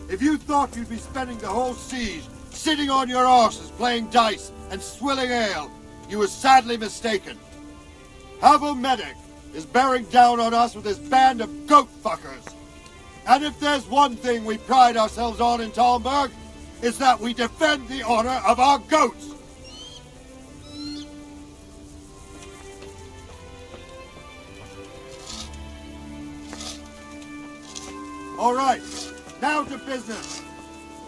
If you thought you'd be spending the whole siege sitting on your arses playing dice and swilling ale, you were sadly mistaken. Havel Medic is bearing down on us with his band of goat fuckers. And if there's one thing we pride ourselves on in Talmberg, it's that we defend the honor of our goats. All right, now to business.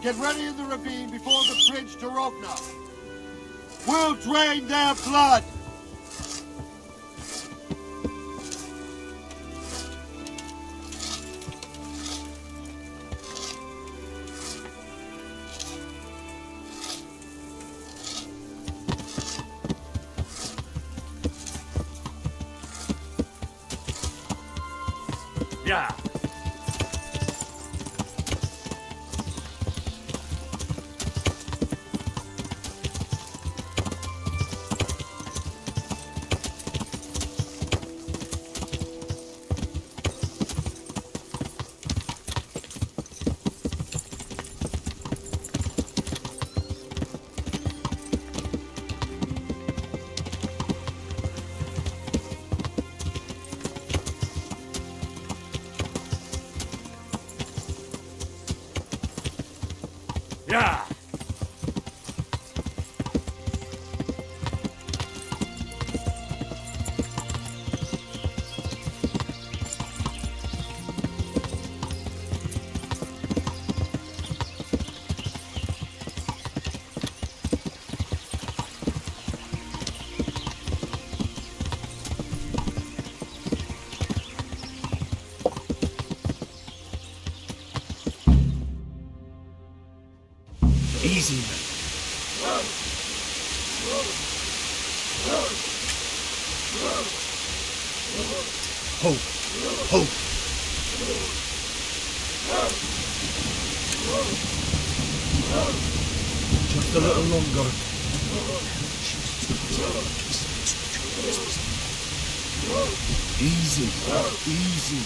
Get ready in the ravine before the bridge to Rovna. We'll drain their blood. Yeah. Yeah. Easy, man. Hope. Hope. Just a little longer. Easy. Easy.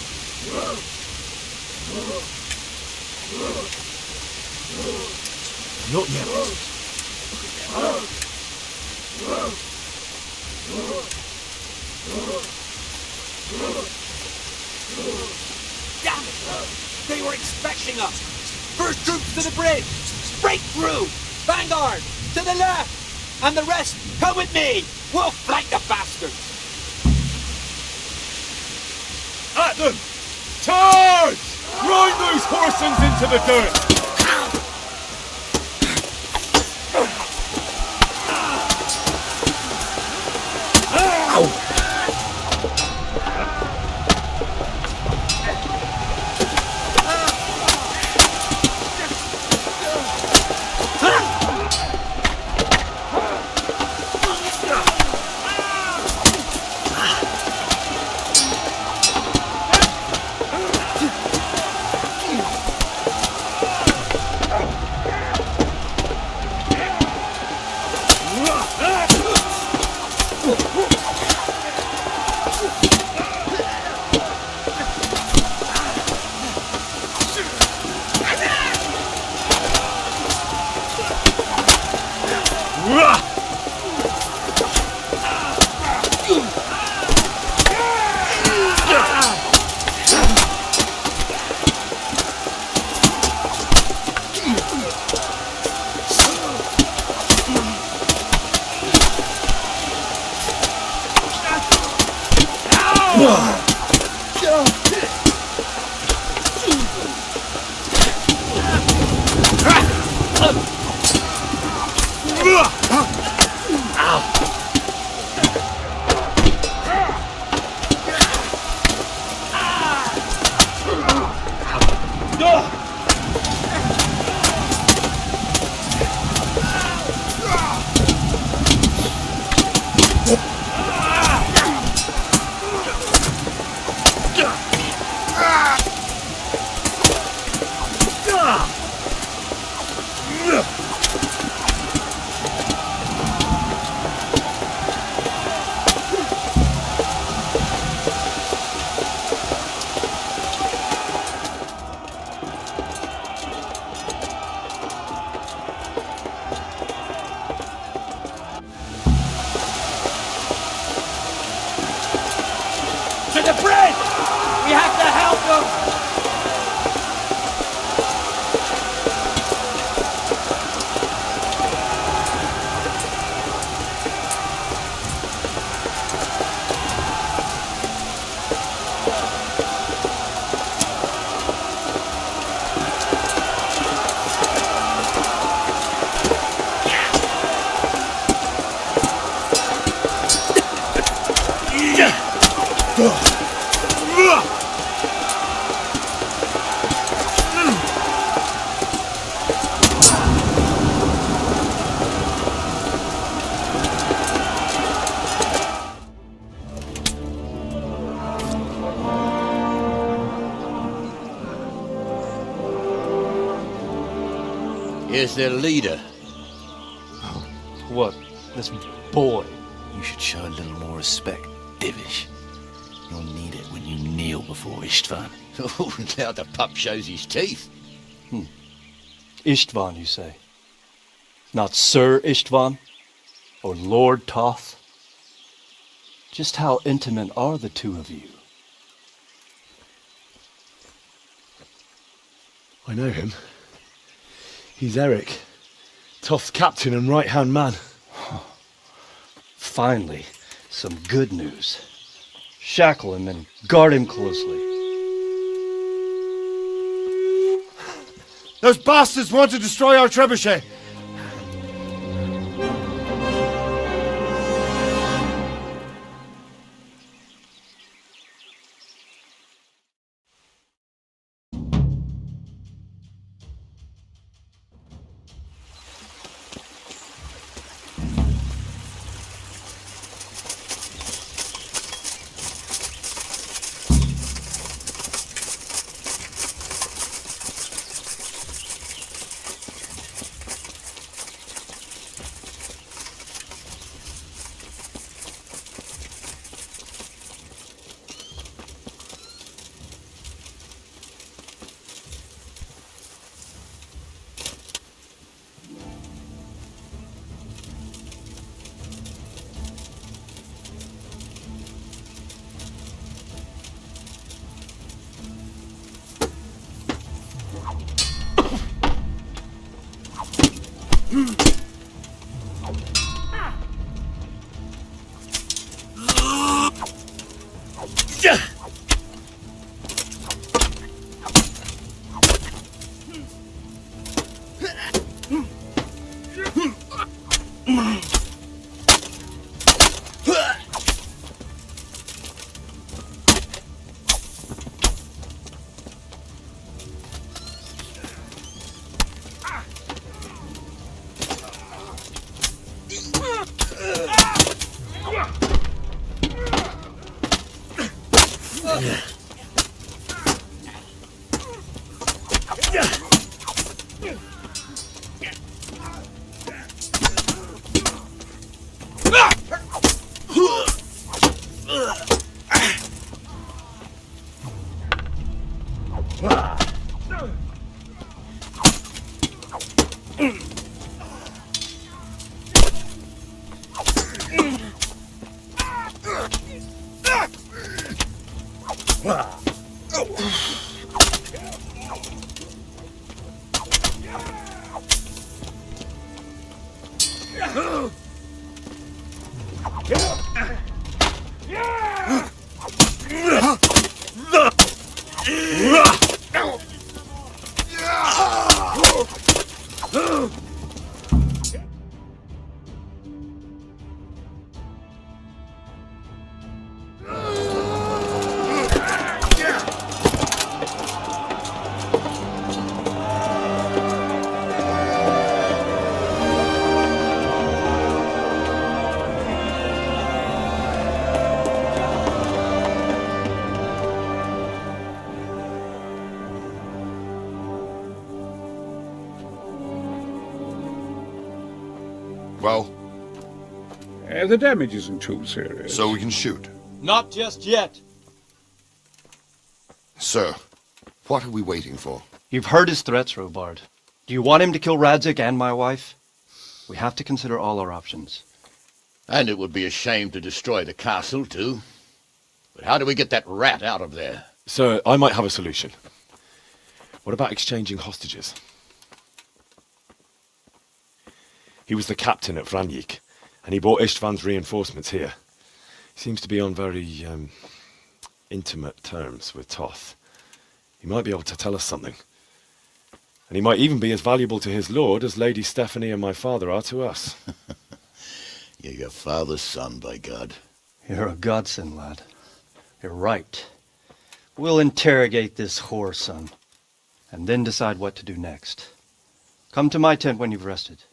Not yet. Damn it! They were expecting us! First troops to the bridge! Break through! Vanguard! To the left! And the rest, come with me! We'll flank the bastards! At them! Charge! Grind those horsens into the dirt! Here's their leader. What? This boy? You should show a little more respect, Divish. You'll need it when you kneel before Istvan. Oh, now the pup shows his teeth. Istvan, you say? Not Sir Istvan? Or Lord Toth? Just how intimate are the two of you? I know him. He's Eric, Toth's captain and right-hand man. Finally, some good news. Shackle him and guard him closely. Those bastards want to destroy our trebuchet. Well, The damage isn't too serious. so we can shoot. Not just yet. Sir, what are we waiting for? You've heard his threats, Robard. Do you want him to kill Radzik and my wife? We have to consider all our options. And it would be a shame to destroy the castle, too. But how do we get that rat out of there? Sir, I might have a solution. What about exchanging hostages? He was the captain at Vranjik, and he brought Istvan's reinforcements here. He seems to be on very, intimate terms with Toth. He might be able to tell us something. And he might even be as valuable to his lord as Lady Stephanie and my father are to us. You're your father's son, by God. You're a godsend, lad. You're right. We'll interrogate this whore, son, and then decide what to do next. Come to my tent when you've rested.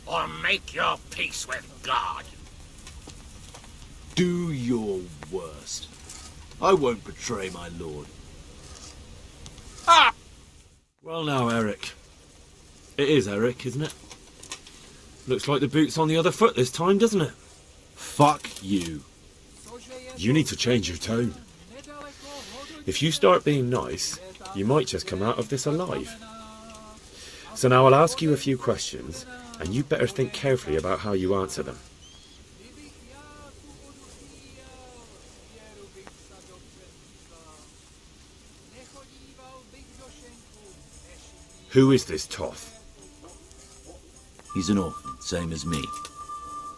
or make your peace with God. Do your worst. I won't betray my lord. Ah! Well now, Eric. It is Eric, isn't it? Looks like the boot's on the other foot this time, doesn't it? Fuck you. You need to change your tone. If you start being nice, you might just come out of this alive. So now I'll ask you a few questions, and you better think carefully about how you answer them. Who is this Toth? He's an orphan, same as me.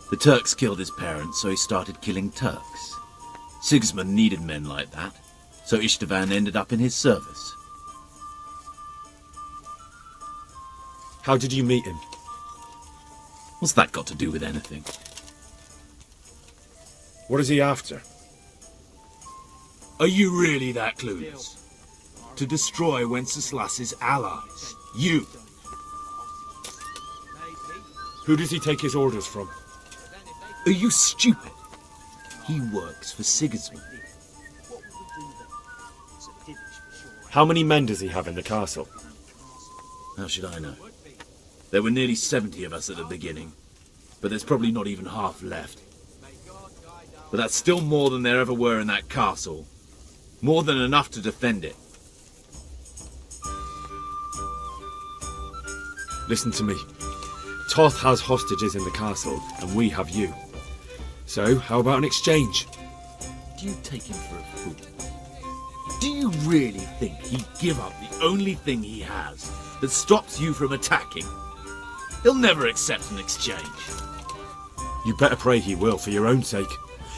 The Turks killed his parents, so he started killing Turks. Sigismund needed men like that, so Istvan ended up in his service. How did you meet him? What's that got to do with anything? What is he after? Are you really that clueless? To destroy Wenceslas's allies. You! Who does he take his orders from? Are you stupid? He works for Sigismund. How many men does he have in the castle? How should I know? There were nearly 70 of us at the beginning, but there's probably not even half left. But that's still more than there ever were in that castle. More than enough to defend it. Listen to me. Toth has hostages in the castle, and we have you. So, how about an exchange? Do you take him for a fool? Do you really think he'd give up the only thing he has that stops you from attacking? He'll never accept an exchange. You better pray he will, for your own sake.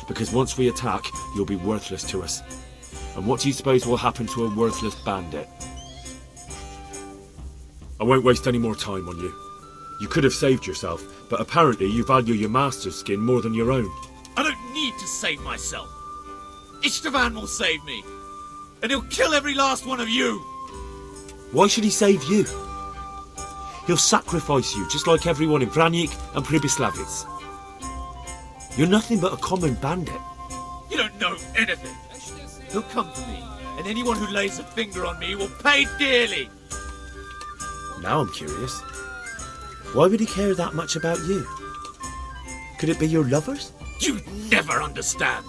Because once we attack, you'll be worthless to us. And what do you suppose will happen to a worthless bandit? I won't waste any more time on you. You could have saved yourself, but apparently you value your master's skin more than your own. I don't need to save myself. Istvan will save me. And he'll kill every last one of you. Why should he save you? He'll sacrifice you, just like everyone in Vranyik and Pribyslavitz. You're nothing but a common bandit. You don't know anything. He'll come for me, and anyone who lays a finger on me will pay dearly. Now I'm curious. Why would he care that much about you? Could it be your lovers? You'd never understand.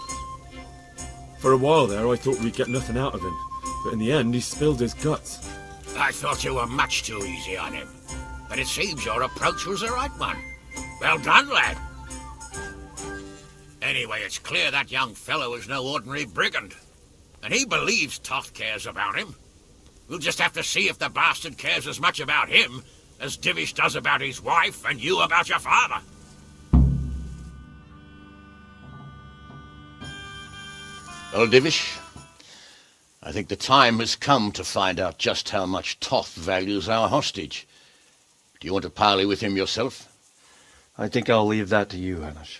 For a while there, I thought we'd get nothing out of him. But in the end, he spilled his guts. I thought you were much too easy on him. But it seems your approach was the right one. Well done, lad. Anyway, it's clear that young fellow is no ordinary brigand. And he believes Toth cares about him. We'll just have to see if the bastard cares as much about him as Divish does about his wife and you about your father. Well, Divish, I think the time has come to find out just how much Toth values our hostage. Do you want to parley with him yourself? I think I'll leave that to you, Hanish.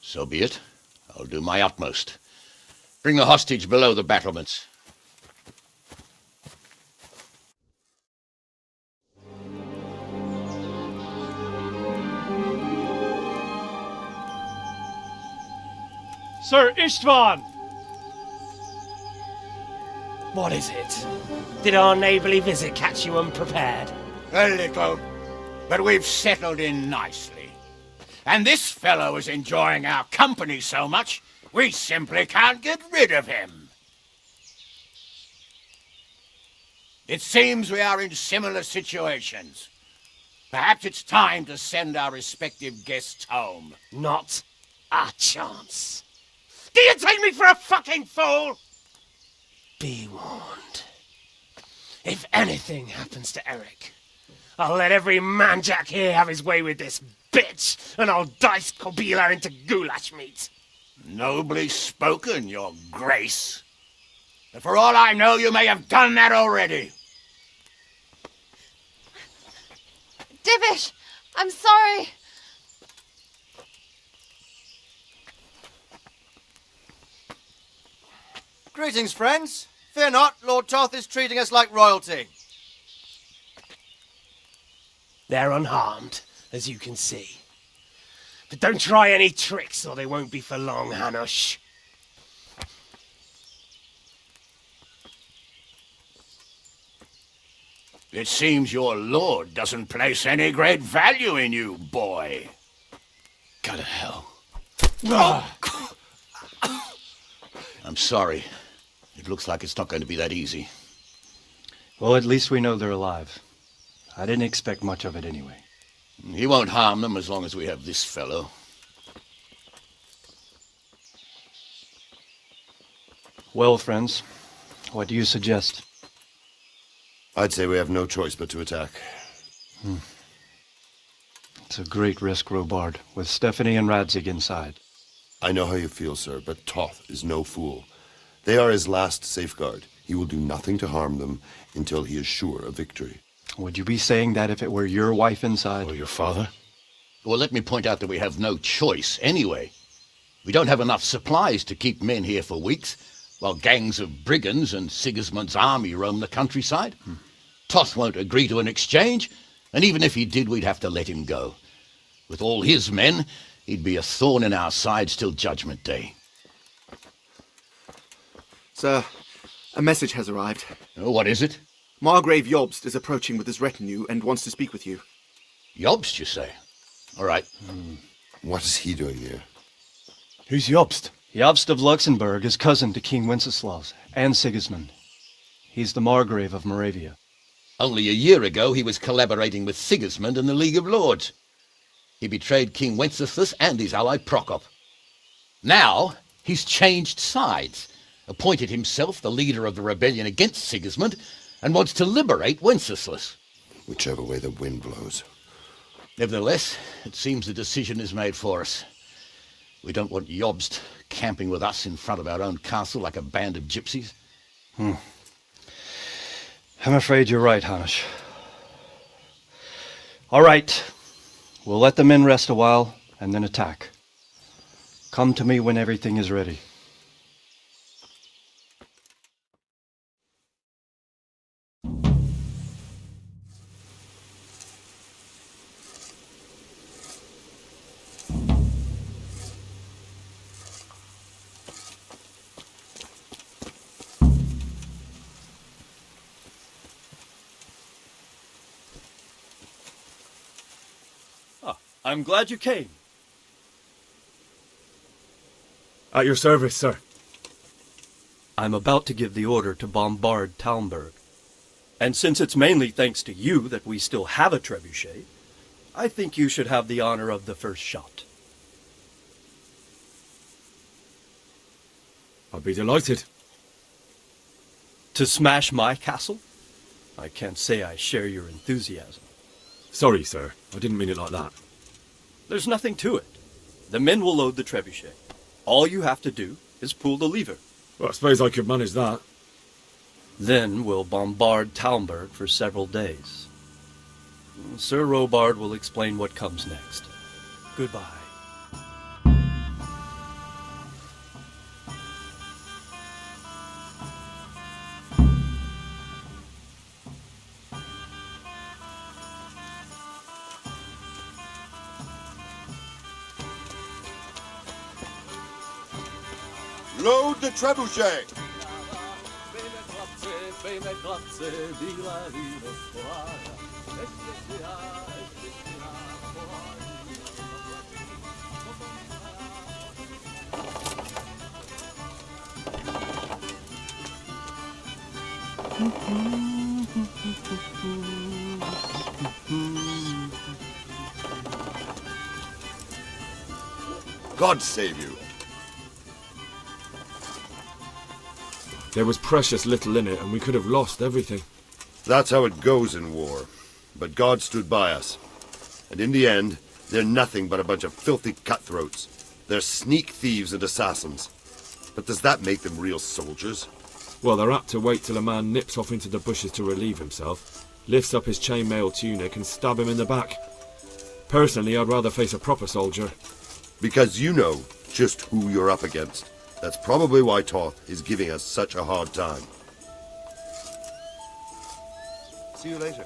So be it. I'll do my utmost. Bring the hostage below the battlements. Sir Istvan! What is it? Did our neighbourly visit catch you unprepared? A little, but we've settled in nicely. And this fellow is enjoying our company so much, we simply can't get rid of him. It seems we are in similar situations. Perhaps it's time to send our respective guests home. Not a chance. Do you take me for a fucking fool? Be warned. If anything happens to Eric, I'll let every manjack here have his way with this bitch, and I'll dice Kobila into goulash meat. Nobly spoken, your grace. But for all I know, you may have done that already. Divish, I'm sorry. Greetings, friends. Fear not, Lord Toth is treating us like royalty. They're unharmed, as you can see. But don't try any tricks or they won't be for long, Hanush. It seems your lord doesn't place any great value in you, boy. Go to hell. I'm sorry. It looks like it's not going to be that easy. Well, at least we know they're alive. I didn't expect much of it anyway. He won't harm them as long as we have this fellow. Well, friends, what do you suggest? I'd say we have no choice but to attack. It's a great risk, Robard, with Stephanie and Radzig inside. I know how you feel, sir, but Toth is no fool. They are his last safeguard. He will do nothing to harm them until he is sure of victory. Would you be saying that if it were your wife inside? Or your father? Well, let me point out that we have no choice anyway. We don't have enough supplies to keep men here for weeks, while gangs of brigands and Sigismund's army roam the countryside. Toth won't agree to an exchange, and even if he did, we'd have to let him go. With all his men, he'd be a thorn in our sides till Judgment Day. Sir, a message has arrived. Oh, what is it? Margrave Jobst is approaching with his retinue and wants to speak with you. Jobst, you say? All right. What is he doing here? Who's Jobst? Jobst of Luxembourg is cousin to King Wenceslaus and Sigismund. He's the Margrave of Moravia. Only a year ago, he was collaborating with Sigismund and the League of Lords. He betrayed King Wenceslas and his ally Prokop. Now, he's changed sides, appointed himself the leader of the rebellion against Sigismund, and wants to liberate Wenceslas. Whichever way the wind blows. Nevertheless, it seems the decision is made for us. We don't want Jobst camping with us in front of our own castle like a band of gypsies. I'm afraid you're right, Hanush. All right. We'll let the men rest a while, and then attack. Come to me when everything is ready. I'm glad you came. At your service, sir. I'm about to give the order to bombard Talmberg. And since it's mainly thanks to you that we still have a trebuchet, I think you should have the honor of the first shot. I'd be delighted. To smash my castle? I can't say I share your enthusiasm. Sorry, sir. I didn't mean it like that. There's nothing to it. The men will load the trebuchet. All you have to do is pull the lever. Well, I suppose I could manage that. Then we'll bombard Talmberg for several days. Sir Robard will explain what comes next. Goodbye. Load the trebuchet! God save you. There was precious little in it, and we could have lost everything. That's how it goes in war. But God stood by us. And in the end, they're nothing but a bunch of filthy cutthroats. They're sneak thieves and assassins. But does that make them real soldiers? Well, they're apt to wait till a man nips off into the bushes to relieve himself, lifts up his chainmail tunic and stab him in the back. Personally, I'd rather face a proper soldier. Because you know just who you're up against. That's probably why Toth is giving us such a hard time. See you later.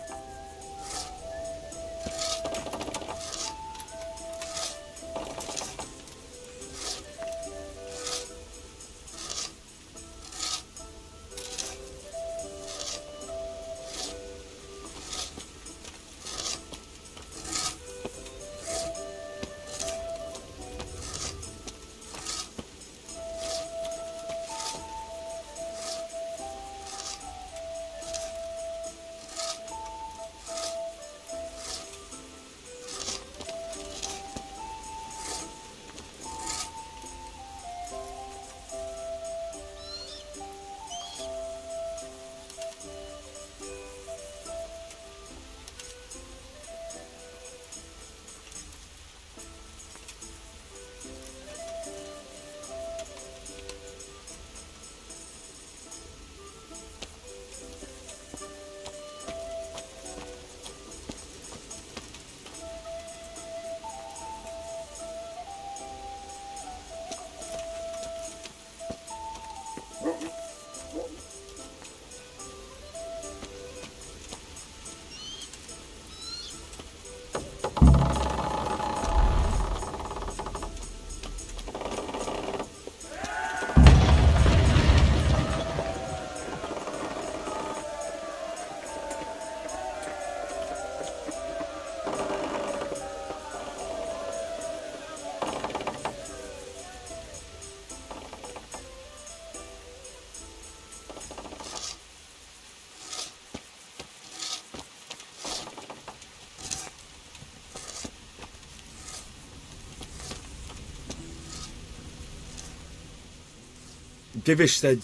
Divish said...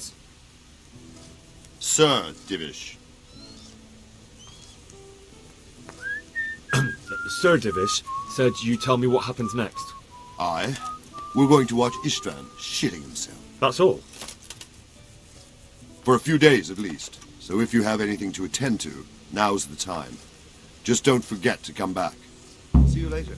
Sir Divish. Sir Divish said you tell me what happens next. Aye. We're going to watch Istvan shitting himself. That's all? For a few days, at least. So if you have anything to attend to, now's the time. Just don't forget to come back. See you later.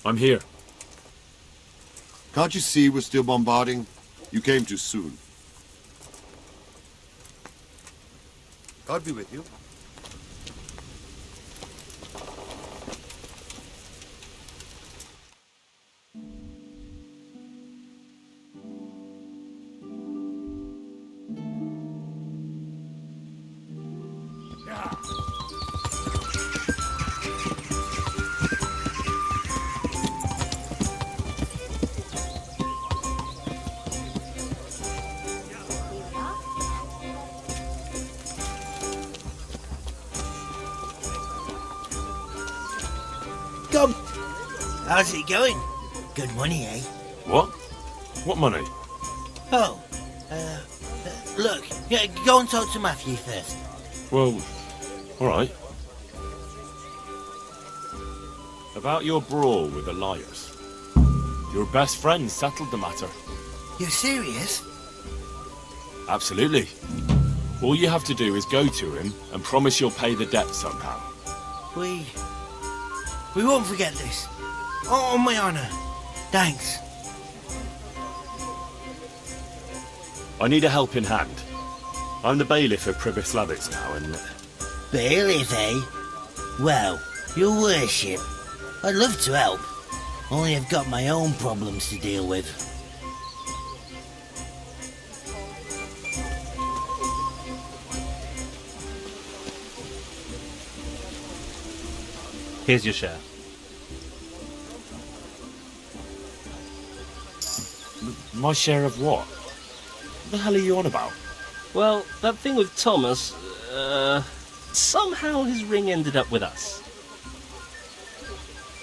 I'm here. Can't you see we're still bombarding? You came too soon. God be with you. Come. How's it going? Good money, eh? What? What money? Oh, look, yeah, go and talk to Matthew first. Well, alright. About your brawl with Elias. Your best friend settled the matter. You're serious? Absolutely. All you have to do is go to him and promise you'll pay the debt somehow. We won't forget this. On my honour. Thanks. I need a helping hand. I'm the bailiff of Pribyslavitz now, and... Bailiff, eh? Well, your worship, I'd love to help. Only I've got my own problems to deal with. Here's your share. My share of what? What the hell are you on about? Well, that thing with Thomas, somehow his ring ended up with us.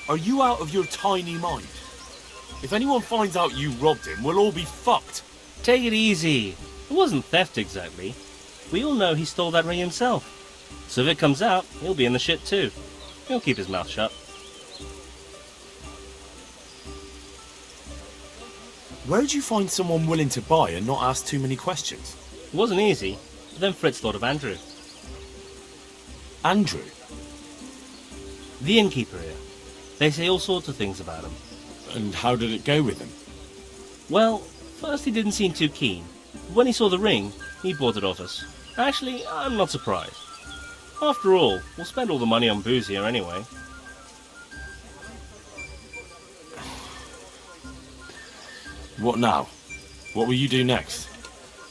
Are you out of your tiny mind? If anyone finds out you robbed him, we'll all be fucked. Take it easy. It wasn't theft exactly. We all know he stole that ring himself. So if it comes out, he'll be in the shit too. He'll keep his mouth shut. Where'd you find someone willing to buy and not ask too many questions? It wasn't easy, but then Fritz thought of Andrew. Andrew? The innkeeper here. They say all sorts of things about him. And how did it go with him? Well, first he didn't seem too keen. But when he saw the ring, he bought it off us. Actually, I'm not surprised. After all, we'll spend all the money on booze here anyway. What now? What will you do next?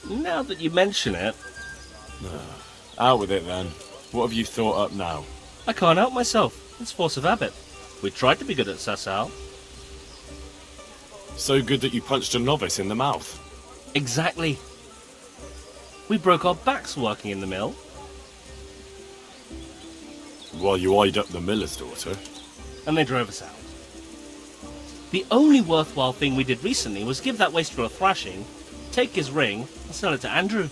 Now that you mention it... Out with it then. What have you thought up now? I can't help myself. It's force of habit. We tried to be good at Sasau. So good that you punched a novice in the mouth. Exactly. We broke our backs working in the mill. While you eyed up the miller's daughter. And they drove us out. The only worthwhile thing we did recently was give that wastrel a thrashing, take his ring, and sell it to Andrew.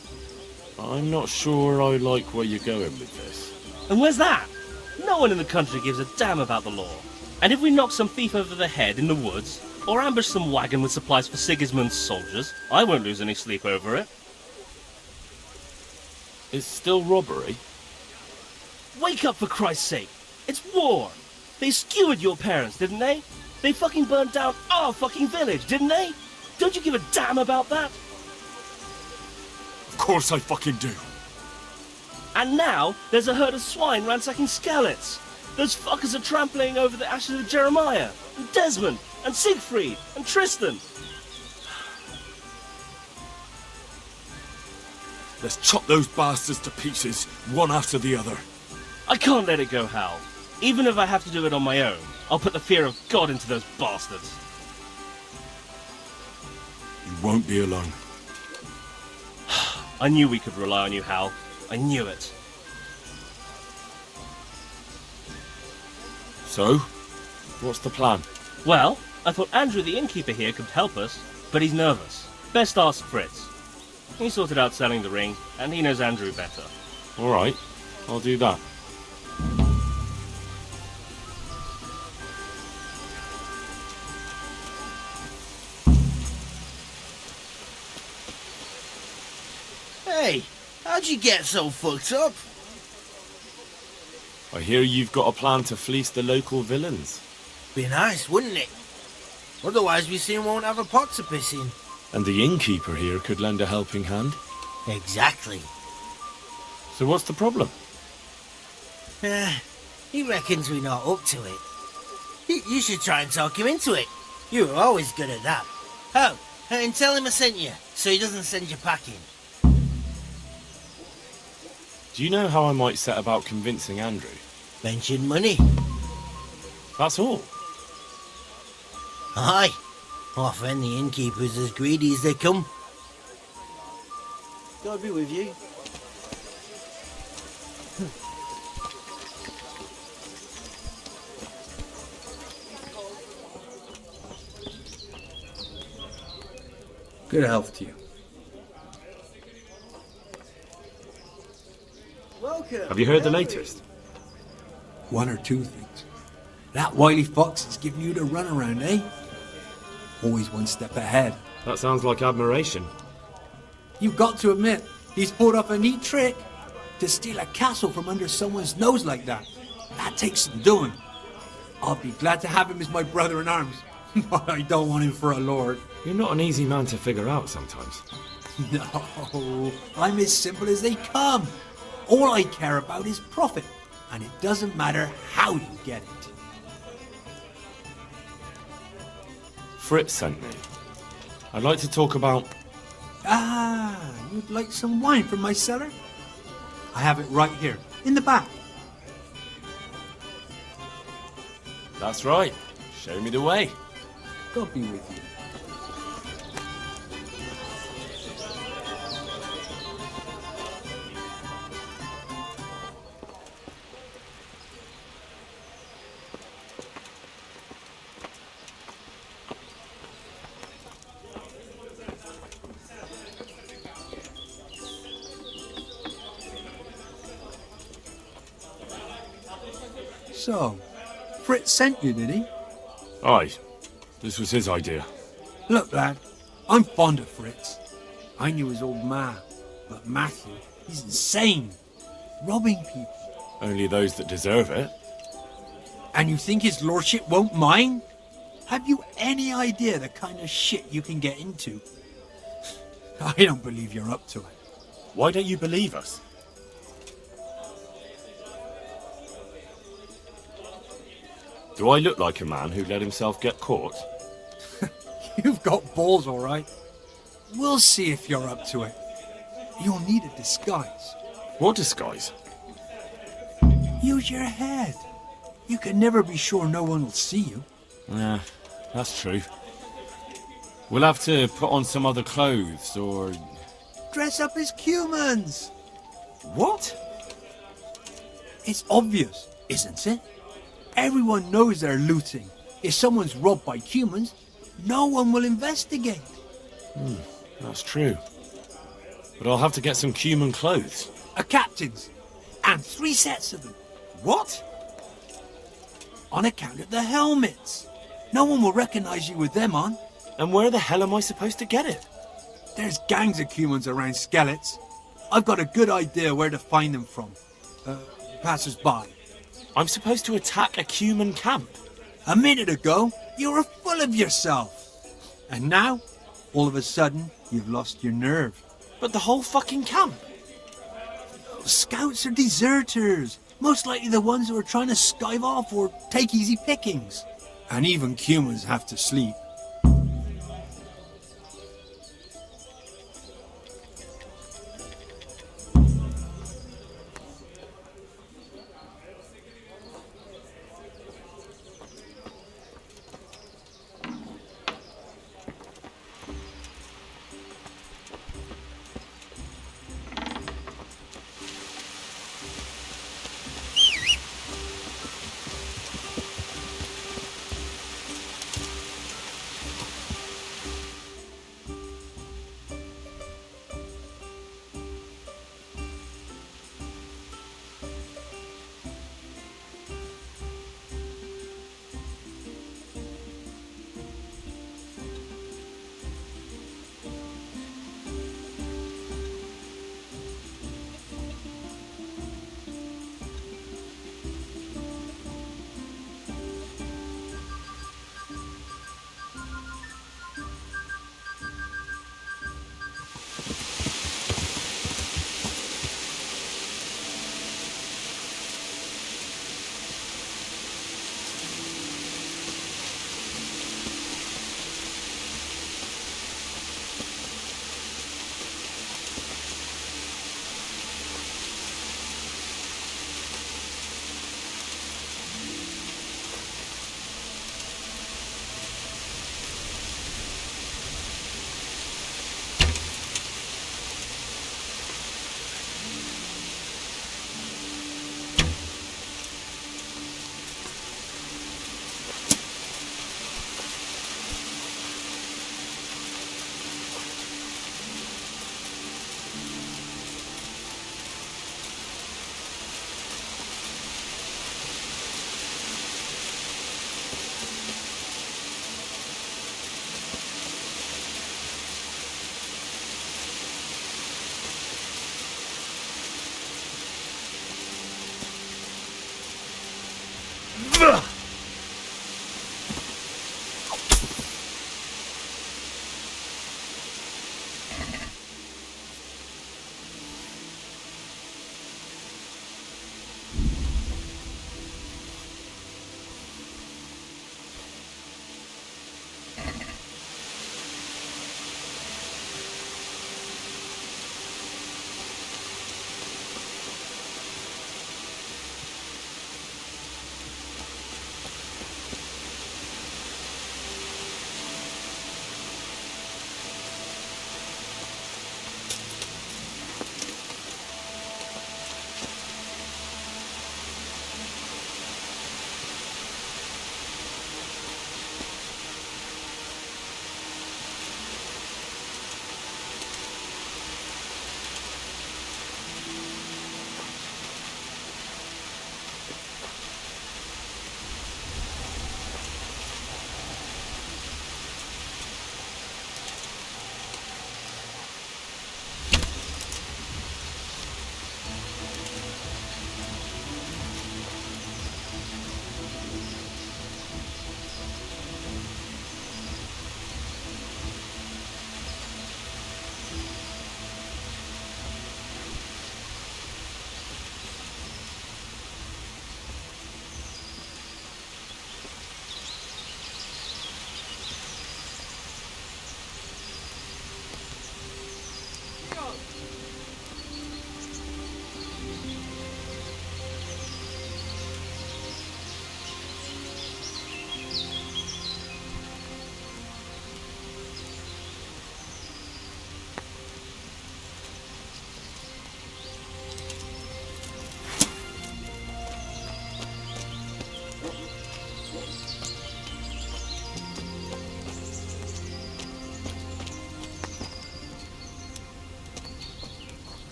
I'm not sure I like where you're going with this. And where's that? No one in the country gives a damn about the law. And if we knock some thief over the head in the woods, or ambush some wagon with supplies for Sigismund's soldiers, I won't lose any sleep over it. It's still robbery? Wake up, for Christ's sake! It's war! They skewered your parents, didn't they? They fucking burnt down our fucking village, didn't they? Don't you give a damn about that? Of course I fucking do. And now, there's a herd of swine ransacking Skalitz. Those fuckers are trampling over the ashes of Jeremiah, and Desmond, and Siegfried, and Tristan. Let's chop those bastards to pieces, one after the other. I can't let it go, Hal. Even if I have to do it on my own, I'll put the fear of God into those bastards. You won't be alone. I knew we could rely on you, Hal. I knew it. So, what's the plan? Well, I thought Andrew the innkeeper here could help us, but he's nervous. Best ask Fritz. He sorted out selling the ring, and he knows Andrew better. All right, I'll do that. Hey, how'd you get so fucked up? I hear you've got a plan to fleece the local villains. Be nice, wouldn't it? Otherwise we soon won't have a pot to piss in. And the innkeeper here could lend a helping hand. Exactly. So what's the problem? He reckons we're not up to it. You should try and talk him into it. You were always good at that. Oh, and tell him I sent you, so he doesn't send you packing. Do you know how I might set about convincing Andrew? Mention money. That's all. Aye. Our friend the innkeeper's as greedy as they come. God be with you. Good health to you. Welcome. Have you heard the latest? One or two things. That wily fox is giving you the runaround, eh? Always one step ahead. That sounds like admiration. You've got to admit, he's pulled off a neat trick. To steal a castle from under someone's nose like that. That takes some doing. I'll be glad to have him as my brother in arms. But I don't want him for a lord. You're not an easy man to figure out sometimes. No, I'm as simple as they come. All I care about is profit. And it doesn't matter how you get it. Fritz sent me. I'd like to talk about... Ah, you'd like some wine from my cellar? I have it right here, in the back. That's right. Show me the way. God be with you. So, Fritz sent you, did he? Aye. This was his idea. Look, lad, I'm fond of Fritz. I knew his old ma, but Matthew, he's insane. Robbing people. Only those that deserve it. And you think his lordship won't mind? Have you any idea the kind of shit you can get into? I don't believe you're up to it. Why don't you believe us? Do I look like a man who let himself get caught? You've got balls, all right. We'll see if you're up to it. You'll need a disguise. What disguise? Use your head. You can never be sure no one will see you. Yeah, that's true. We'll have to put on some other clothes, or... Dress up as humans. What? It's obvious, isn't it? Everyone knows they're looting. If someone's robbed by humans, no one will investigate. That's true. But I'll have to get some human clothes. A captain's. And 3 sets of them. What? On account of the helmets. No one will recognize you with them on. And where the hell am I supposed to get it? There's gangs of humans around Skellets. I've got a good idea where to find them from. Passers-by. I'm supposed to attack a human camp. A minute ago, you were full of yourself. And now, all of a sudden, you've lost your nerve. But the whole fucking camp. Scouts are deserters. Most likely the ones who are trying to skive off or take easy pickings. And even humans have to sleep.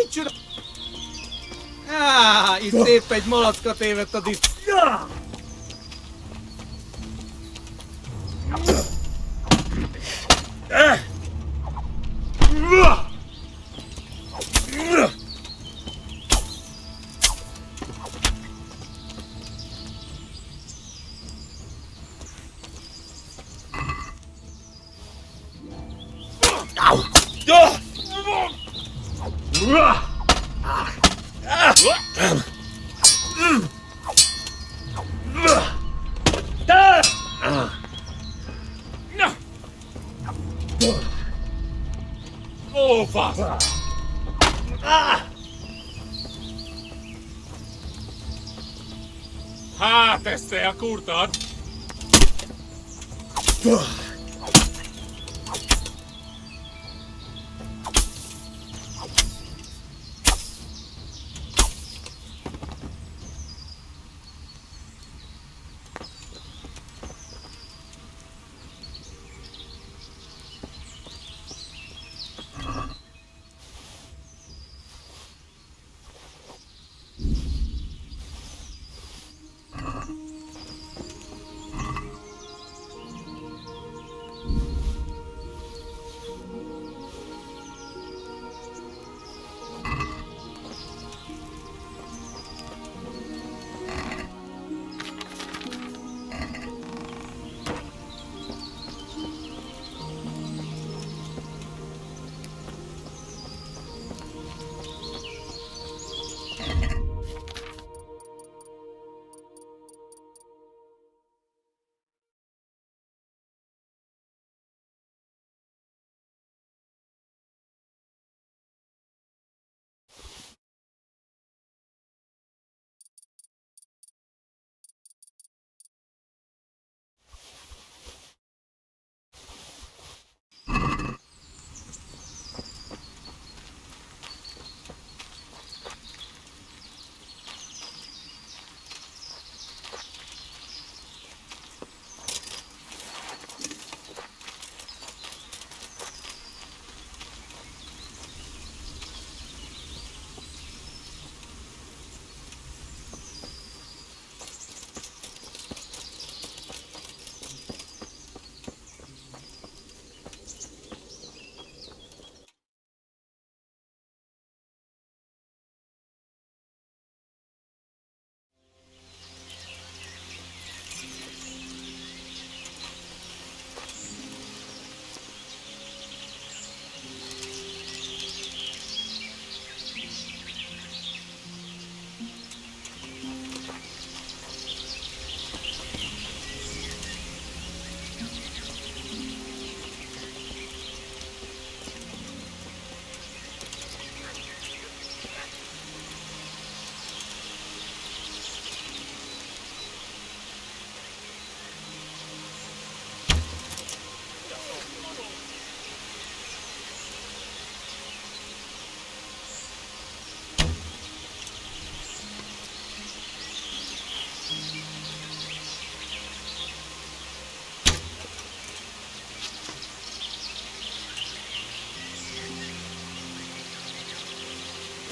Micsoda? Itt épp egy malacka tévedt a diszt. Ó, fasz! Hát, ezt elkurtad!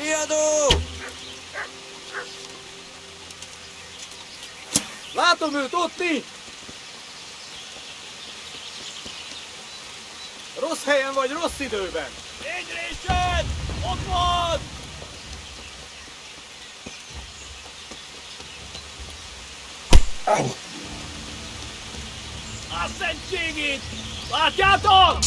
Riado! Laatomy tutti! Rossz helyen vagy rossz időben! Indrésed! Ott van! A szentségét! Látjátok?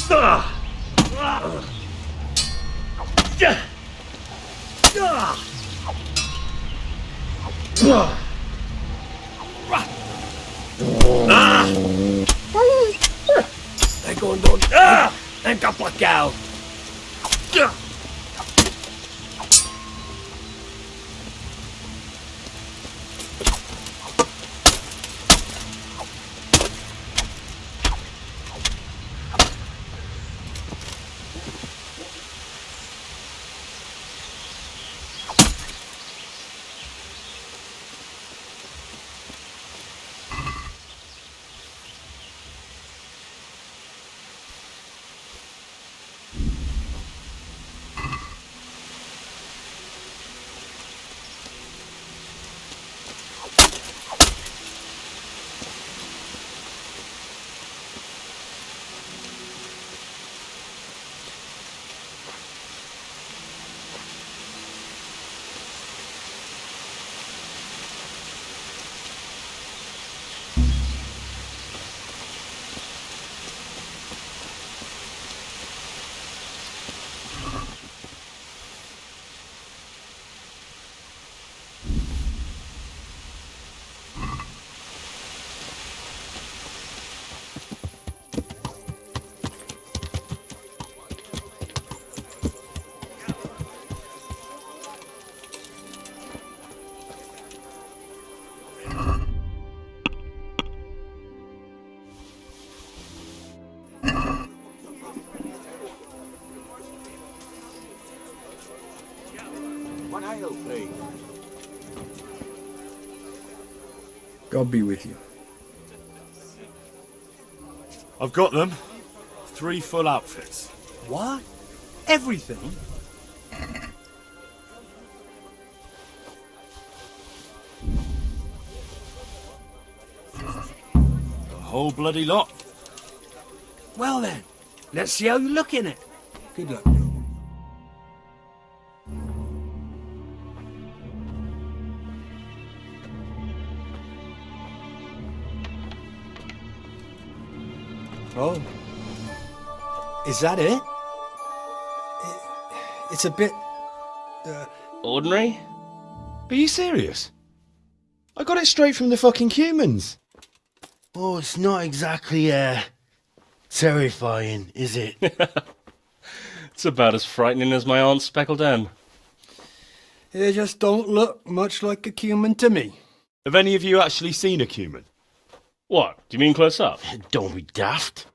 Ne gondold! Nem kaplak el! God be with you. I've got them. 3 full outfits. What? Everything? The whole bloody lot. Well then, let's see how you look in it. Good luck. Oh. Is that it? It's a bit... Ordinary? Are you serious? I got it straight from the fucking humans. Oh, it's not exactly, terrifying, is it? It's about as frightening as my aunt's speckled hen. They just don't look much like a human to me. Have any of you actually seen a human? What? Do you mean close up? Don't be daft.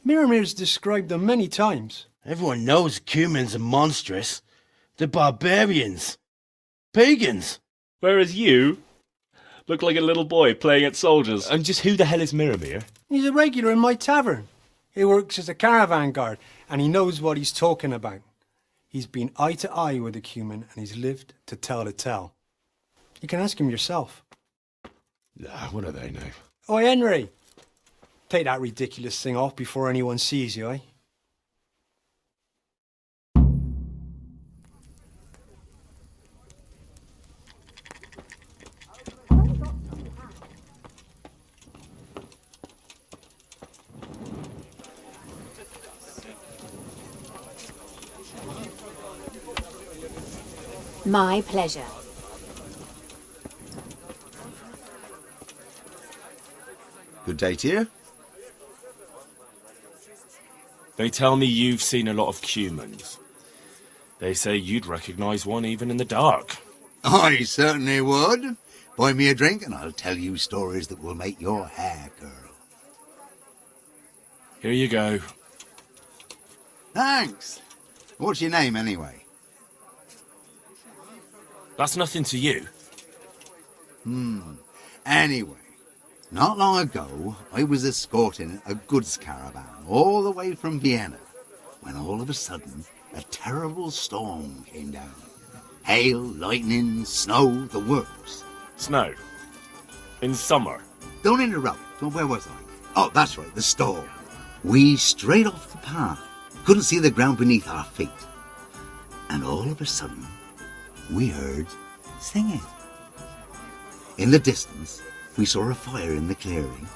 Miramir's described them many times. Everyone knows humans are monstrous. They're barbarians. Pagans. Whereas you look like a little boy playing at soldiers. And just who the hell is Miramir? He's a regular in my tavern. He works as a caravan guard, and he knows what he's talking about. He's been eye to eye with a human, and he's lived to tell the tale. You can ask him yourself. What do they know? Oh, Henry! Take that ridiculous thing off before anyone sees you, eh? My pleasure. Good day to you. They tell me you've seen a lot of humans. They say you'd recognise one even in the dark. I certainly would. Buy me a drink and I'll tell you stories that will make your hair curl. Here you go. Thanks. What's your name, anyway? That's nothing to you. Anyway, not long ago, I was escorting a goods caravan all the way from Vienna, when all of a sudden, a terrible storm came down. Hail, lightning, snow, the works. Snow? In summer? Don't interrupt. Where was I? Oh, that's right, the storm. We strayed off the path. Couldn't see the ground beneath our feet. And all of a sudden, we heard singing. In the distance, we saw a fire in the clearing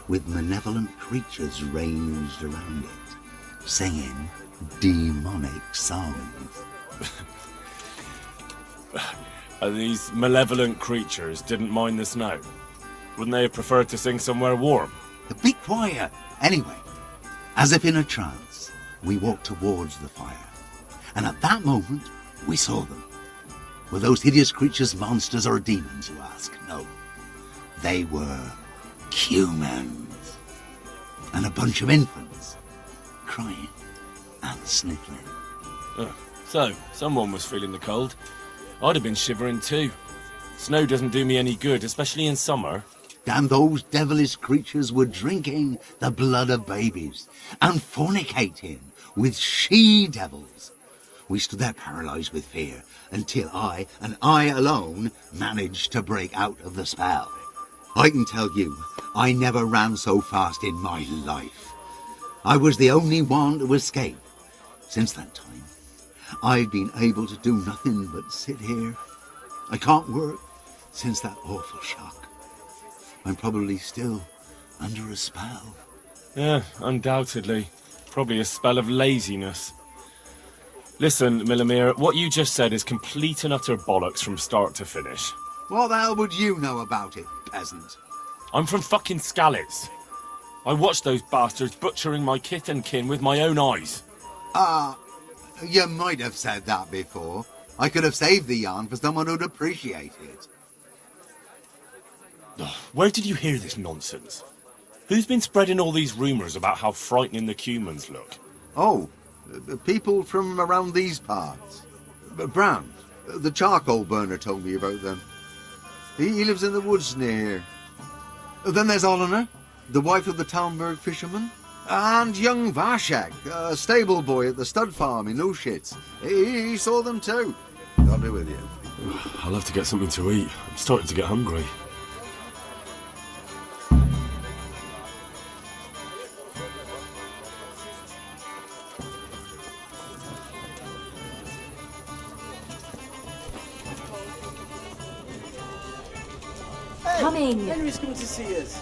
with malevolent creatures ranged around it, singing demonic songs. And these malevolent creatures didn't mind the snow? Wouldn't they have preferred to sing somewhere warm? Be quiet. Anyway, as if in a trance, we walked towards the fire. And at that moment, we saw them. Were those hideous creatures monsters or demons, you ask? No. They were humans. And a bunch of infants, crying and sniffling. So, someone was feeling the cold. I'd have been shivering too. Snow doesn't do me any good, especially in summer. And those devilish creatures were drinking the blood of babies and fornicating with she-devils. We stood there paralysed with fear until I, and I alone, managed to break out of the spell. I can tell you, I never ran so fast in my life. I was the only one to escape. Since that time, I've been able to do nothing but sit here. I can't work since that awful shock. I'm probably still under a spell. Yeah, undoubtedly. Probably a spell of laziness. Listen, Millimere, what you just said is complete and utter bollocks from start to finish. What the hell would you know about it, peasant? I'm from fucking Skalitz. I watched those bastards butchering my kith and kin with my own eyes. You might have said that before. I could have saved the yarn for someone who'd appreciate it. Where did you hear this nonsense? Who's been spreading all these rumours about how frightening the humans look? Oh, people from around these parts. Brown, the charcoal burner told me about them. He lives in the woods near here. Then there's Olener, the wife of the Talmberg fisherman. And young Varshak, a stable boy at the stud farm in Ushitz. He saw them too. I'll be with you. I'll have to get something to eat. I'm starting to get hungry. Coming. Henry's coming to see us.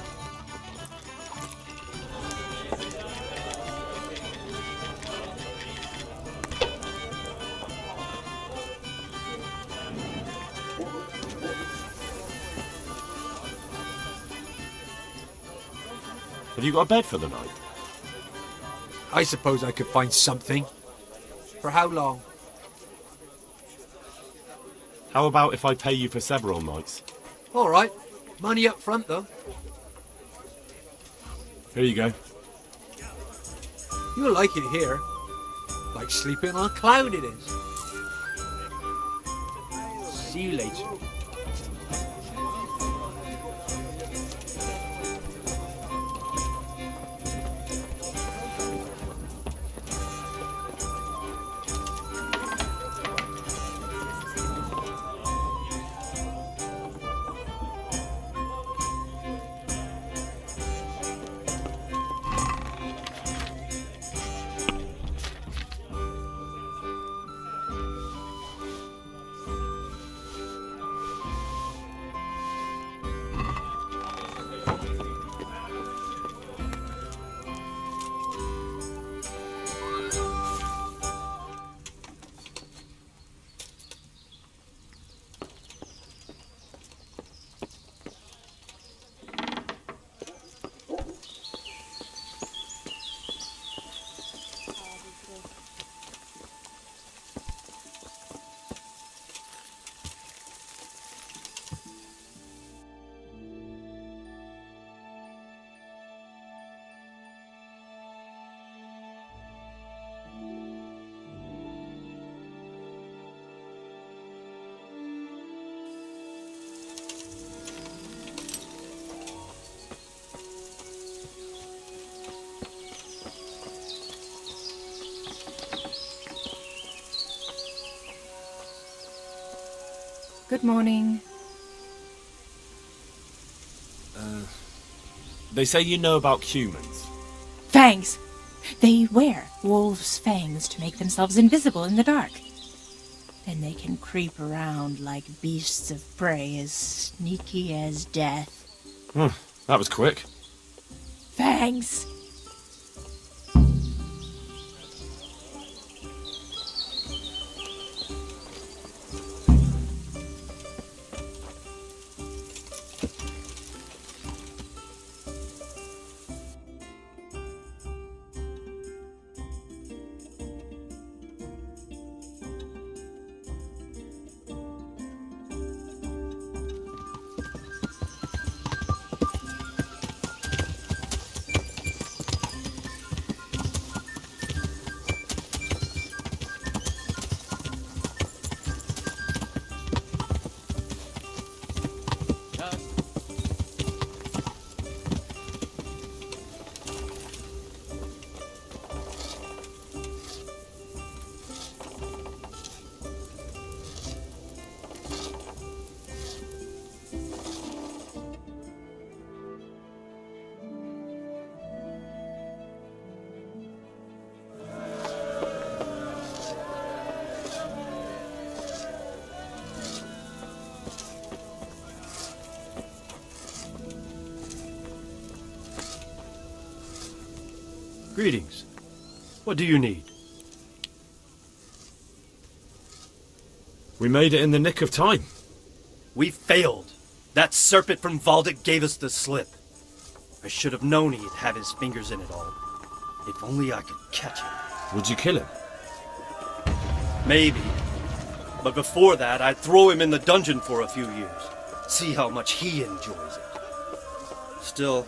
Have you got a bed for the night? I suppose I could find something. For how long? How about if I pay you for several nights? All right. Money up front, though. Here you go. You'll like it here. Like sleeping on a cloud it is. See you later. Good morning. They say you know about humans. Fangs! They wear wolves' fangs to make themselves invisible in the dark. Then they can creep around like beasts of prey as sneaky as death. That was quick. Fangs! Greetings. What do you need? We made it in the nick of time. We failed. That serpent from Valdic gave us the slip. I should have known he'd have his fingers in it all. If only I could catch him. Would you kill him? Maybe. But before that, I'd throw him in the dungeon for a few years. See how much he enjoys it. Still,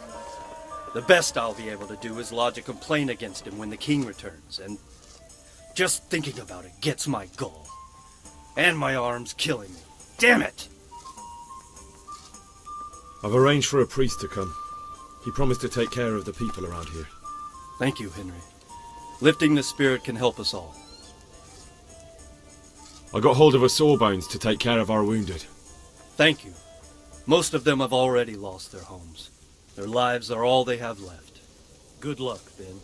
the best I'll be able to do is lodge a complaint against him when the king returns, and just thinking about it gets my gall. And my arm's killing me. Damn it! I've arranged for a priest to come. He promised to take care of the people around here. Thank you, Henry. Lifting the spirit can help us all. I got hold of a Sawbones to take care of our wounded. Thank you. Most of them have already lost their homes. Their lives are all they have left. Good luck, Ben.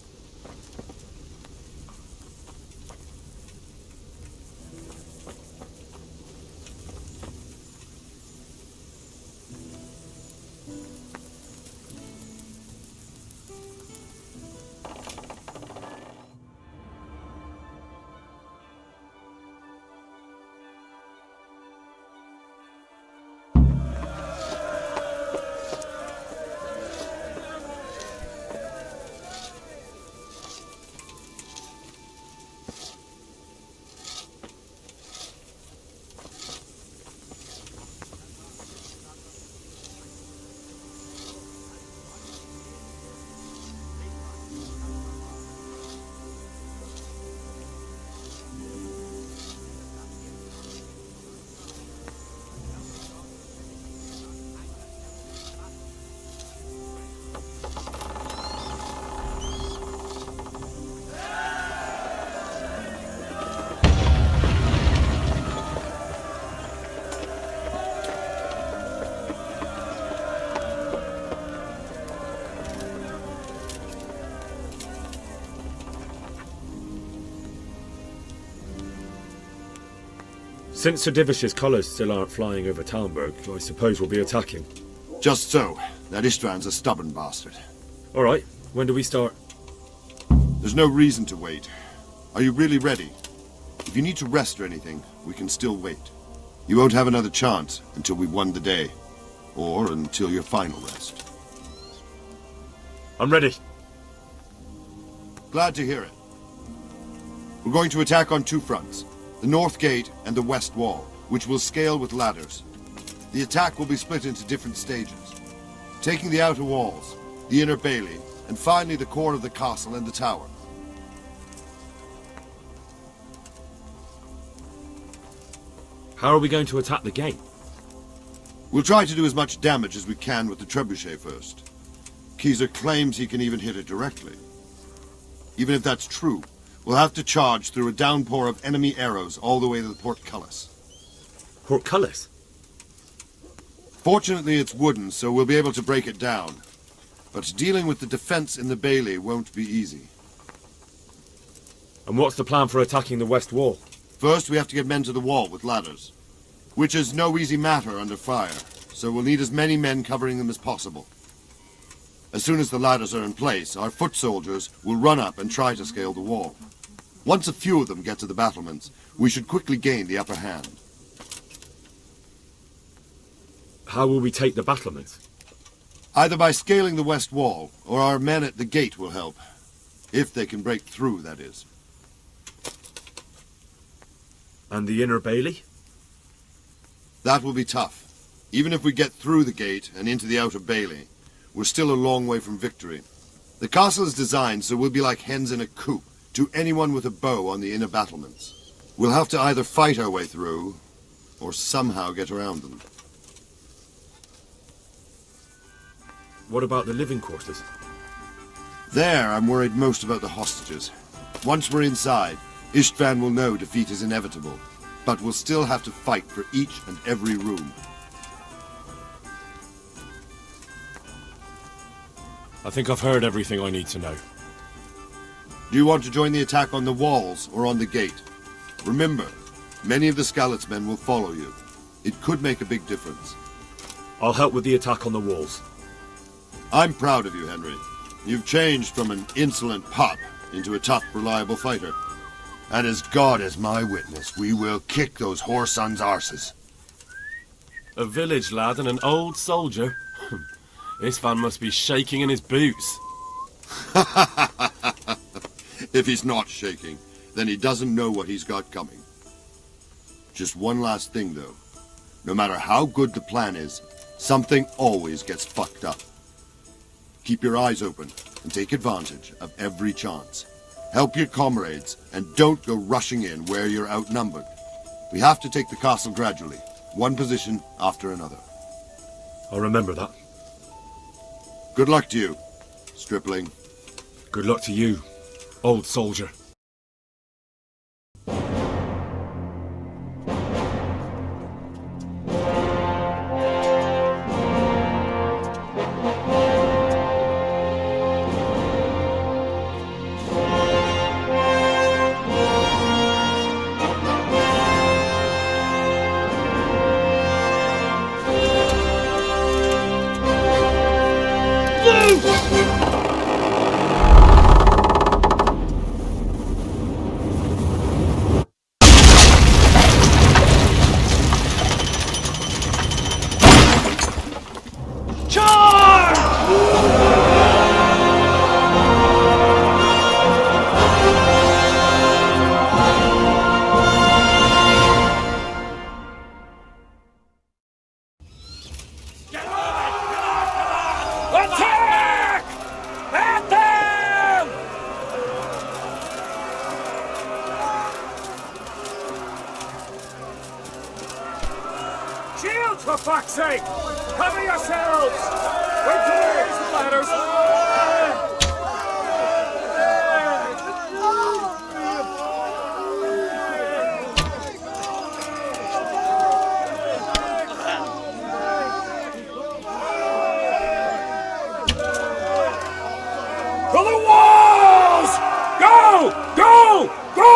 Since Sir Divish's colours still aren't flying over Talmberg, I suppose we'll be attacking. Just so. That Istvand's a stubborn bastard. All right. When do we start? There's no reason to wait. Are you really ready? If you need to rest or anything, we can still wait. You won't have another chance until we've won the day. Or until your final rest. I'm ready. Glad to hear it. We're going to attack on two fronts. The north gate and the west wall, which will scale with ladders. The attack will be split into different stages. Taking the outer walls, the inner bailey, and finally the core of the castle and the tower. How are we going to attack the gate? We'll try to do as much damage as we can with the trebuchet first. Keezer claims he can even hit it directly. Even if that's true, we'll have to charge through a downpour of enemy arrows all the way to the portcullis. Portcullis? Fortunately, it's wooden, so we'll be able to break it down. But dealing with the defense in the bailey won't be easy. And what's the plan for attacking the west wall? First, we have to get men to the wall with ladders, which is no easy matter under fire, so we'll need as many men covering them as possible. As soon as the ladders are in place, our foot soldiers will run up and try to scale the wall. Once a few of them get to the battlements, we should quickly gain the upper hand. How will we take the battlements? Either by scaling the west wall, or our men at the gate will help. If they can break through, that is. And the inner bailey? That will be tough. Even if we get through the gate and into the outer bailey, we're still a long way from victory. The castle is designed so we'll be like hens in a coop to anyone with a bow on the inner battlements. We'll have to either fight our way through, or somehow get around them. What about the living quarters? There, I'm worried most about the hostages. Once we're inside, Istvan will know defeat is inevitable, but we'll still have to fight for each and every room. I think I've heard everything I need to know. Do you want to join the attack on the walls or on the gate? Remember, many of the Skalitz men will follow you. It could make a big difference. I'll help with the attack on the walls. I'm proud of you, Henry. You've changed from an insolent pup into a tough, reliable fighter. And as God is my witness, we will kick those whore sons' arses. A village lad and an old soldier? This van must be shaking in his boots. If he's not shaking, then he doesn't know what he's got coming. Just one last thing, though. No matter how good the plan is, something always gets fucked up. Keep your eyes open and take advantage of every chance. Help your comrades and don't go rushing in where you're outnumbered. We have to take the castle gradually, one position after another. I'll remember that. Good luck to you, stripling. Good luck to you, old soldier. Attack! At them! Shields, for fuck's sake! Cover yourselves! Wait till we raise the ladders! For the walls! Go! Go! Go!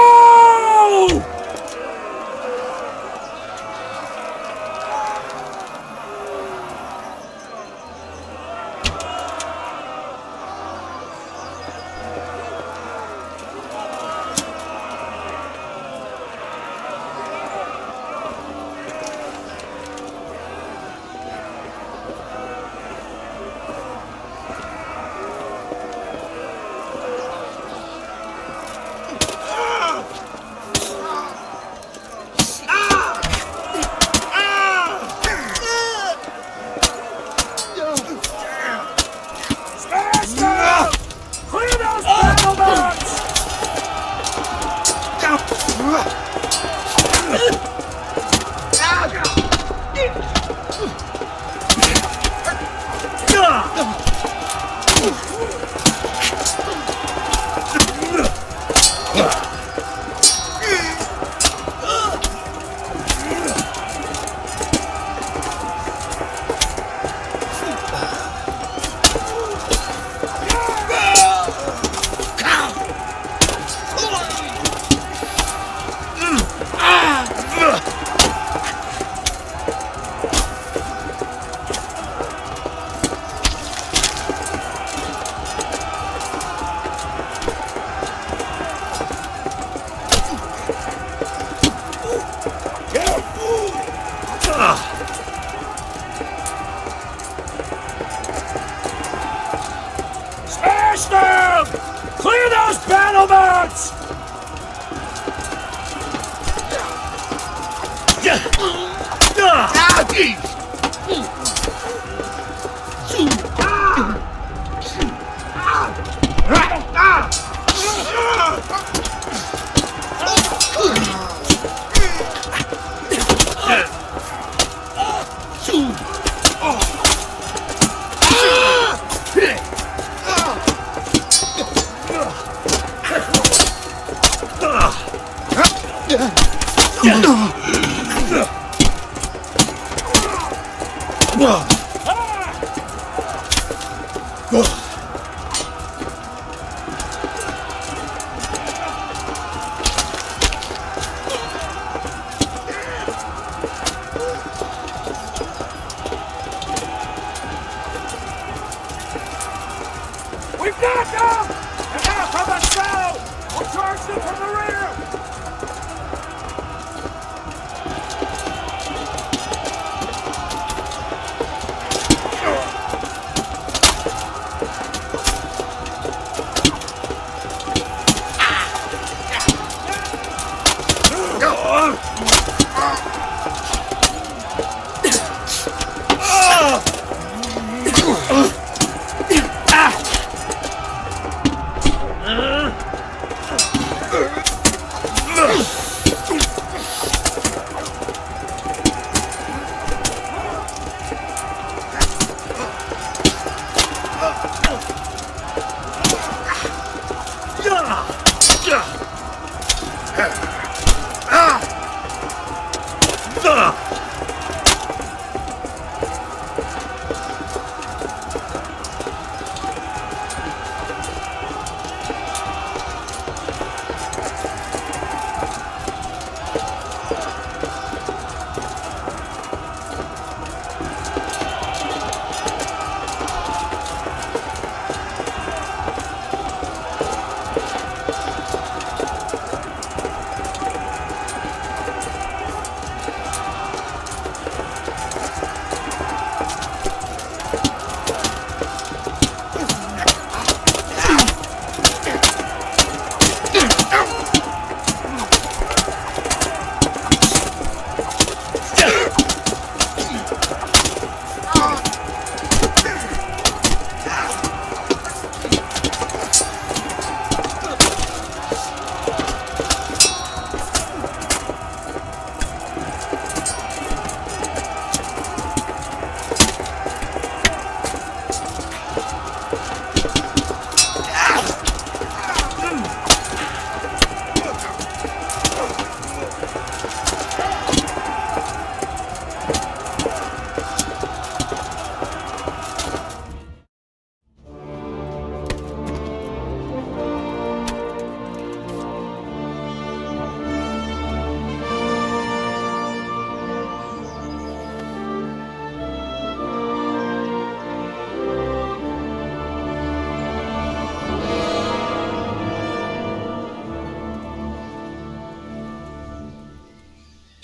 We've got them! And now from the south! We'll charge them from the rear!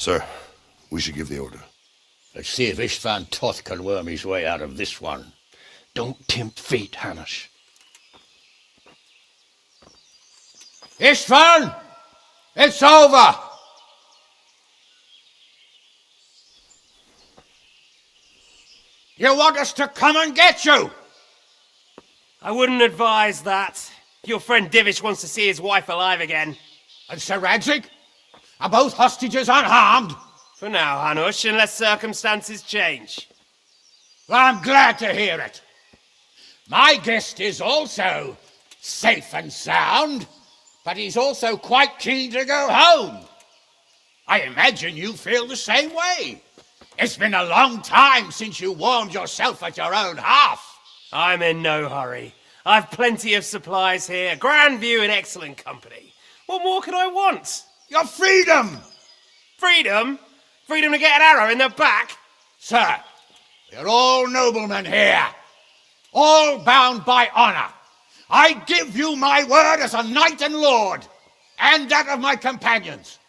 Sir, we should give the order. Let's see if Istvan Toth can worm his way out of this one. Don't tempt fate, Hamish. Istvan! It's over! You want us to come and get you? I wouldn't advise that. Your friend Divish wants to see his wife alive again. And Sir Radzig? Are both hostages unharmed? For now, Hanush, unless circumstances change. Well, I'm glad to hear it. My guest is also safe and sound, but he's also quite keen to go home. I imagine you feel the same way. It's been a long time since you warmed yourself at your own hearth. I'm in no hurry. I've plenty of supplies here, grand view and excellent company. What more could I want? Your freedom! Freedom? Freedom to get an arrow in the back? Sir, we're all noblemen here, all bound by honor. I give you my word as a knight and lord, and that of my companions.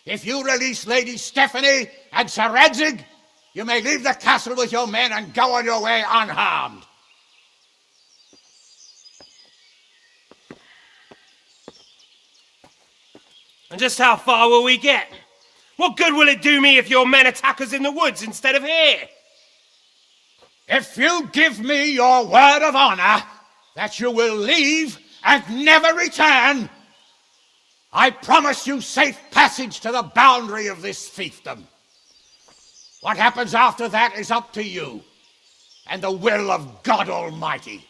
If you release Lady Stephanie and Sir Radzig, you may leave the castle with your men and go on your way unharmed. And just how far will we get? What good will it do me if your men attack us in the woods instead of here? If you give me your word of honor that you will leave and never return, I promise you safe passage to the boundary of this fiefdom. What happens after that is up to you and the will of God Almighty.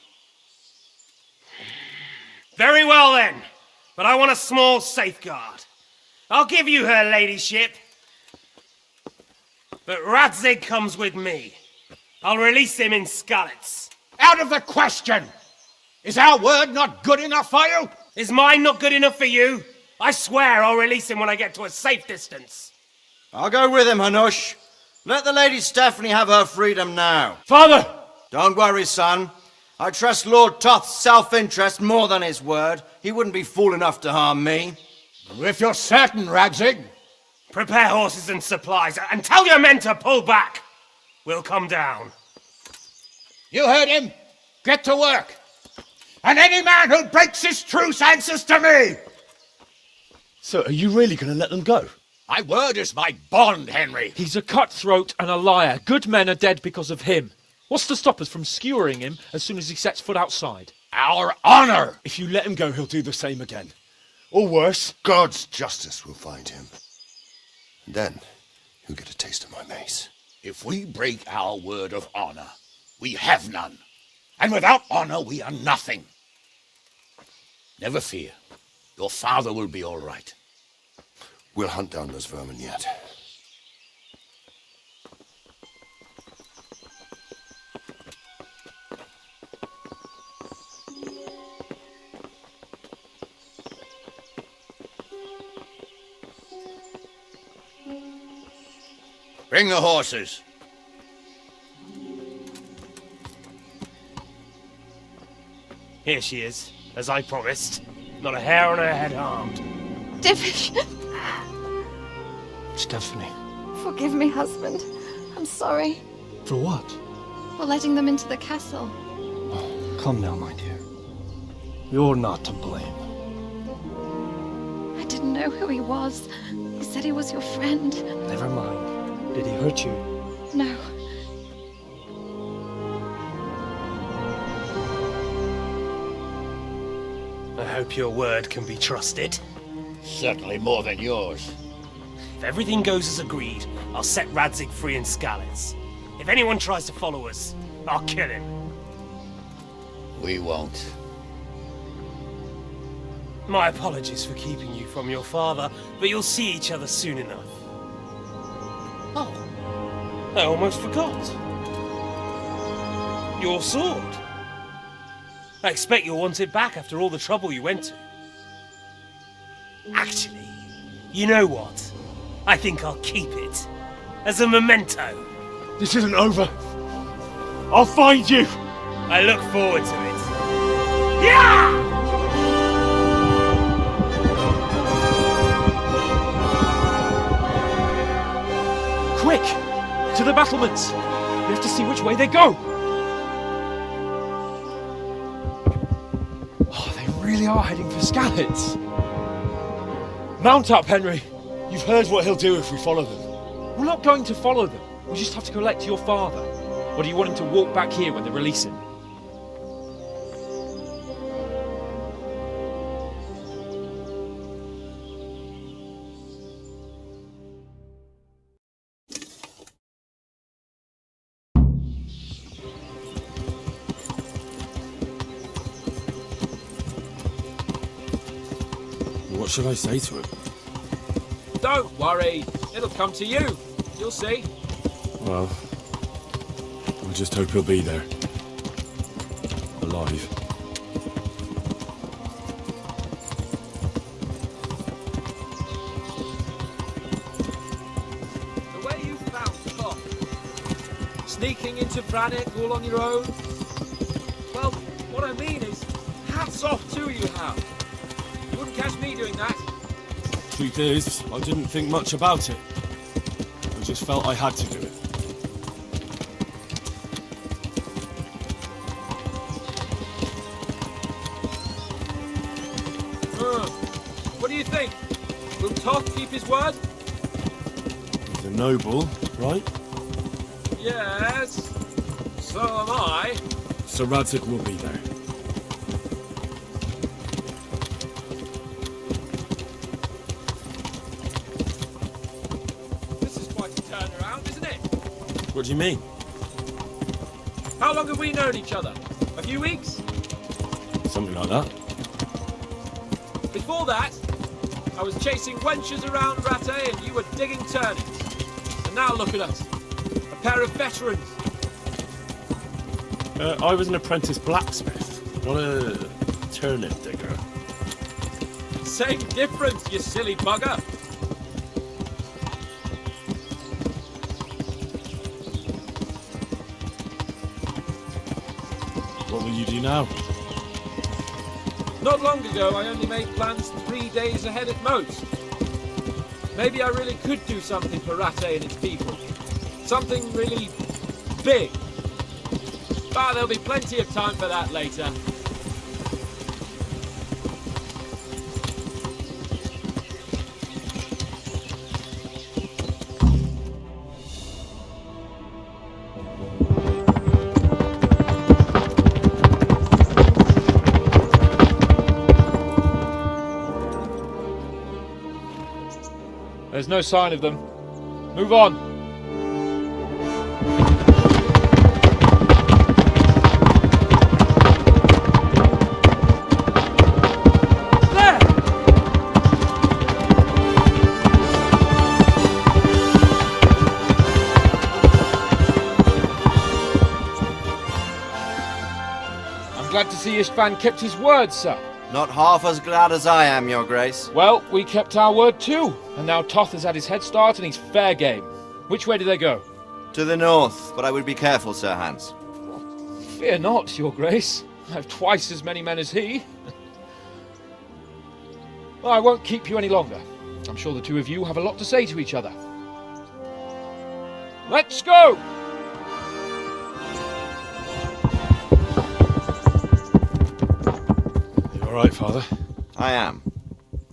Very well then, but I want a small safeguard. I'll give you her ladyship. But Radzig comes with me. I'll release him in Skalitz. Out of the question! Is our word not good enough for you? Is mine not good enough for you? I swear I'll release him when I get to a safe distance. I'll go with him, Hanush. Let the Lady Stephanie have her freedom now. Father! Don't worry, son. I trust Lord Toth's self-interest more than his word. He wouldn't be fool enough to harm me. If you're certain, Radzig. Prepare horses and supplies, and tell your men to pull back. We'll come down. You heard him. Get to work. And any man who breaks his truce answers to me. So, are you really going to let them go? My word is my bond, Henry. He's a cutthroat and a liar. Good men are dead because of him. What's to stop us from skewering him as soon as he sets foot outside? Our honor! If you let him go, he'll do the same again. Or worse. God's justice will find him. And then he'll get a taste of my mace. If we break our word of honor, we have none. And without honor, we are nothing. Never fear. Your father will be all right. We'll hunt down those vermin yet. Bring the horses. Here she is, as I promised. Not a hair on her head harmed. Divish! Stephanie. Forgive me, husband. I'm sorry For what? for letting them into the castle. Come now, my dear. You're not to blame. I didn't know who he was. He said he was your friend. Never mind. Did he hurt you? No. I hope your word can be trusted. Certainly more than yours. If everything goes as agreed, I'll set Radzig free in Skalitz. If anyone tries to follow us, I'll kill him. We won't. My apologies for keeping you from your father, but you'll see each other soon enough. Oh, I almost forgot. Your sword. I expect you'll want it back after all the trouble you went to. Actually, you know what? I think I'll keep it. As a memento. This isn't over. I'll find you. I look forward to it. Yeah! Quick! To the battlements! We have to see which way they go! Oh, they really are heading for Skalitz. Mount up, Henry. You've heard what he'll do if we follow them. We're not going to follow them. We just have to collect your father. Or do you want him to walk back here when they release him? What should I say to him? Don't worry. It'll come to you. You'll see. Well, I just hope he'll be there. Alive. The way you found Toth. Sneaking into Brannick all on your own. Well, what I mean is, hats off to you, Hal. You wouldn't catch me doing that. Truth is, I didn't think much about it. I just felt I had to do it. What do you think? Will Toth keep his word? a noble, right? Yes. So am I. Sir Radzig will be there. This is quite a turnaround, isn't it? What do you mean? How long have we known each other? A few weeks? Something like that. Before that, I was chasing wenches around Rattay and you were digging turnips. And now look at us. A pair of veterans. I was an apprentice blacksmith, not a turnip digger. Same difference, you silly bugger. What will you do now? Not long ago, I only made plans 3 days ahead at most. Maybe I really could do something for Rattay and its people. Something really big. Ah, there'll be plenty of time for that later. There's no sign of them. Move on. I'm glad to see Istvan kept his word, sir. Not half as glad as I am, Your Grace. Well, we kept our word too, and now Toth has had his head start and he's fair game. Which way do they go? To the north, but I would be careful, Sir Hans. Fear not, Your Grace. I have twice as many men as he. Well, I won't keep you any longer. I'm sure the two of you have a lot to say to each other. Let's go! All right, Father? I am.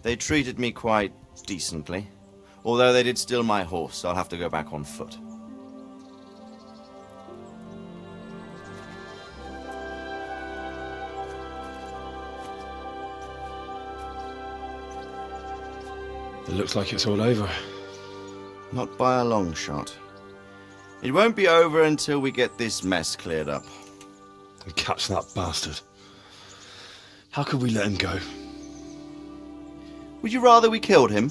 They treated me quite decently. Although they did steal my horse, so I'll have to go back on foot. It looks like it's all over. Not by a long shot. It won't be over until we get this mess cleared up. And catch that bastard. How could we let him go? Would you rather we killed him?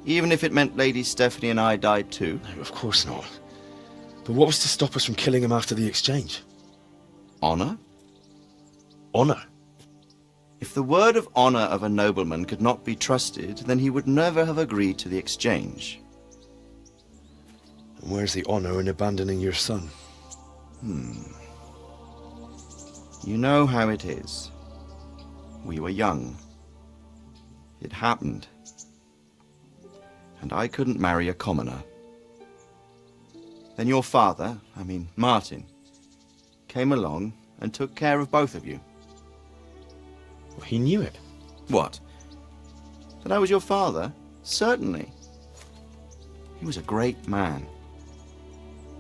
Even if it meant Lady Stephanie and I died too? No, of course not. But what was to stop us from killing him after the exchange? Honor? Honor? If the word of honor of a nobleman could not be trusted, then he would never have agreed to the exchange. And where's the honor in abandoning your son? You know how it is. We were young. It happened. And I couldn't marry a commoner. Then your father, Martin, came along and took care of both of you. Well, he knew it. What? That I was your father? Certainly. He was a great man.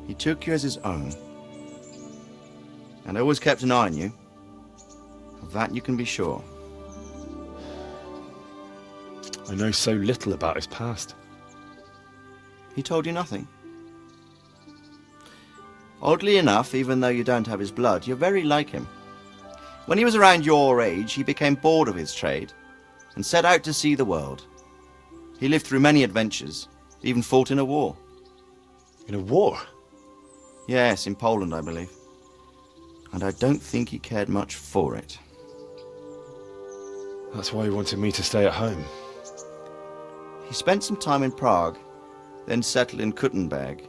He took you as his own. And always kept an eye on you. Of that you can be sure. I know so little about his past. He told you nothing? Oddly enough, even though you don't have his blood, you're very like him. When he was around your age, he became bored of his trade and set out to see the world. He lived through many adventures, even fought in a war. In a war? Yes, in Poland, I believe. And I don't think he cared much for it. That's why he wanted me to stay at home. He spent some time in Prague, then settled in Kuttenberg.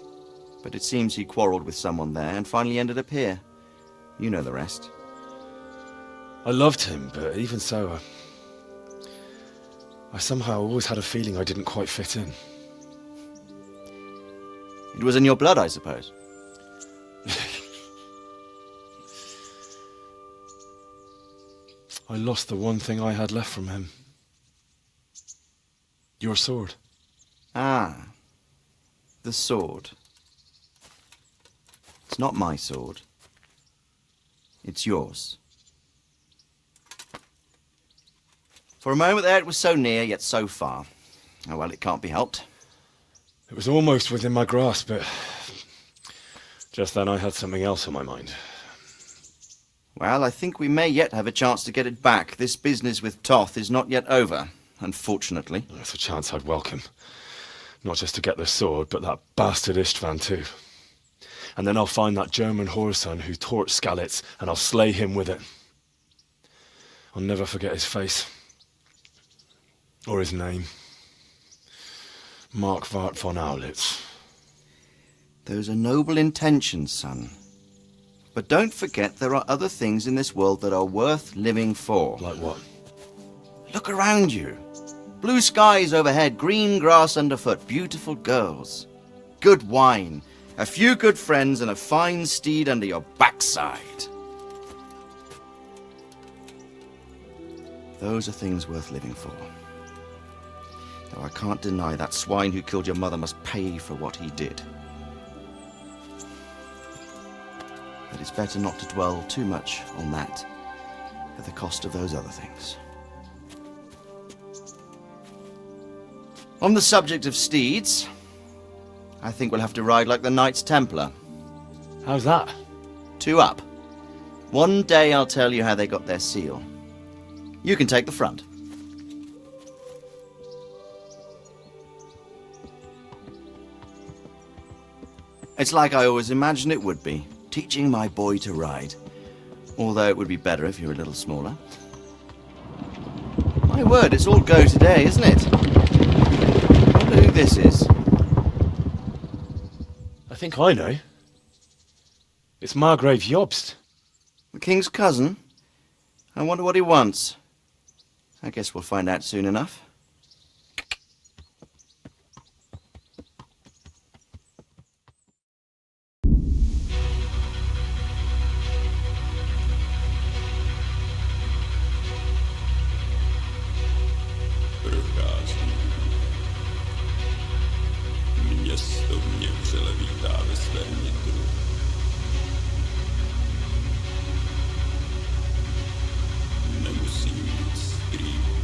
But it seems he quarreled with someone there and finally ended up here. You know the rest. I loved him, but even so, I somehow always had a feeling I didn't quite fit in. It was in your blood, I suppose. I lost the one thing I had left from him. Your sword. Ah. The sword. It's not my sword. It's yours. For a moment there it was so near, yet so far. Oh well, it can't be helped. It was almost within my grasp, but just then I had something else on my mind. Well, I think we may yet have a chance to get it back. This business with Toth is not yet over, unfortunately. That's a chance I'd welcome. Not just to get the sword, but that bastard Istvan too. And then I'll find that German whoreson who torched Skalitz, and I'll slay him with it. I'll never forget his face. Or his name. Markwart von Aulitz. Those are noble intentions, son. But don't forget there are other things in this world that are worth living for. Like what? Look around you. Blue skies overhead, green grass underfoot, beautiful girls. Good wine, a few good friends, and a fine steed under your backside. Those are things worth living for. Though I can't deny that swine who killed your mother must pay for what he did. But it's better not to dwell too much on that at the cost of those other things. On the subject of steeds, I think we'll have to ride like the Knights Templar. How's that? 2 up. One day I'll tell you how they got their seal. You can take the front. It's like I always imagined it would be. Teaching my boy to ride. Although it would be better if you were a little smaller. My word, it's all go today, isn't it? I wonder who this is. I think I know. It's Margrave Jobst. The king's cousin? I wonder what he wants. I guess we'll find out soon enough. Město mě vřele vítá ve svém nitru. Nemusím nic skrývat.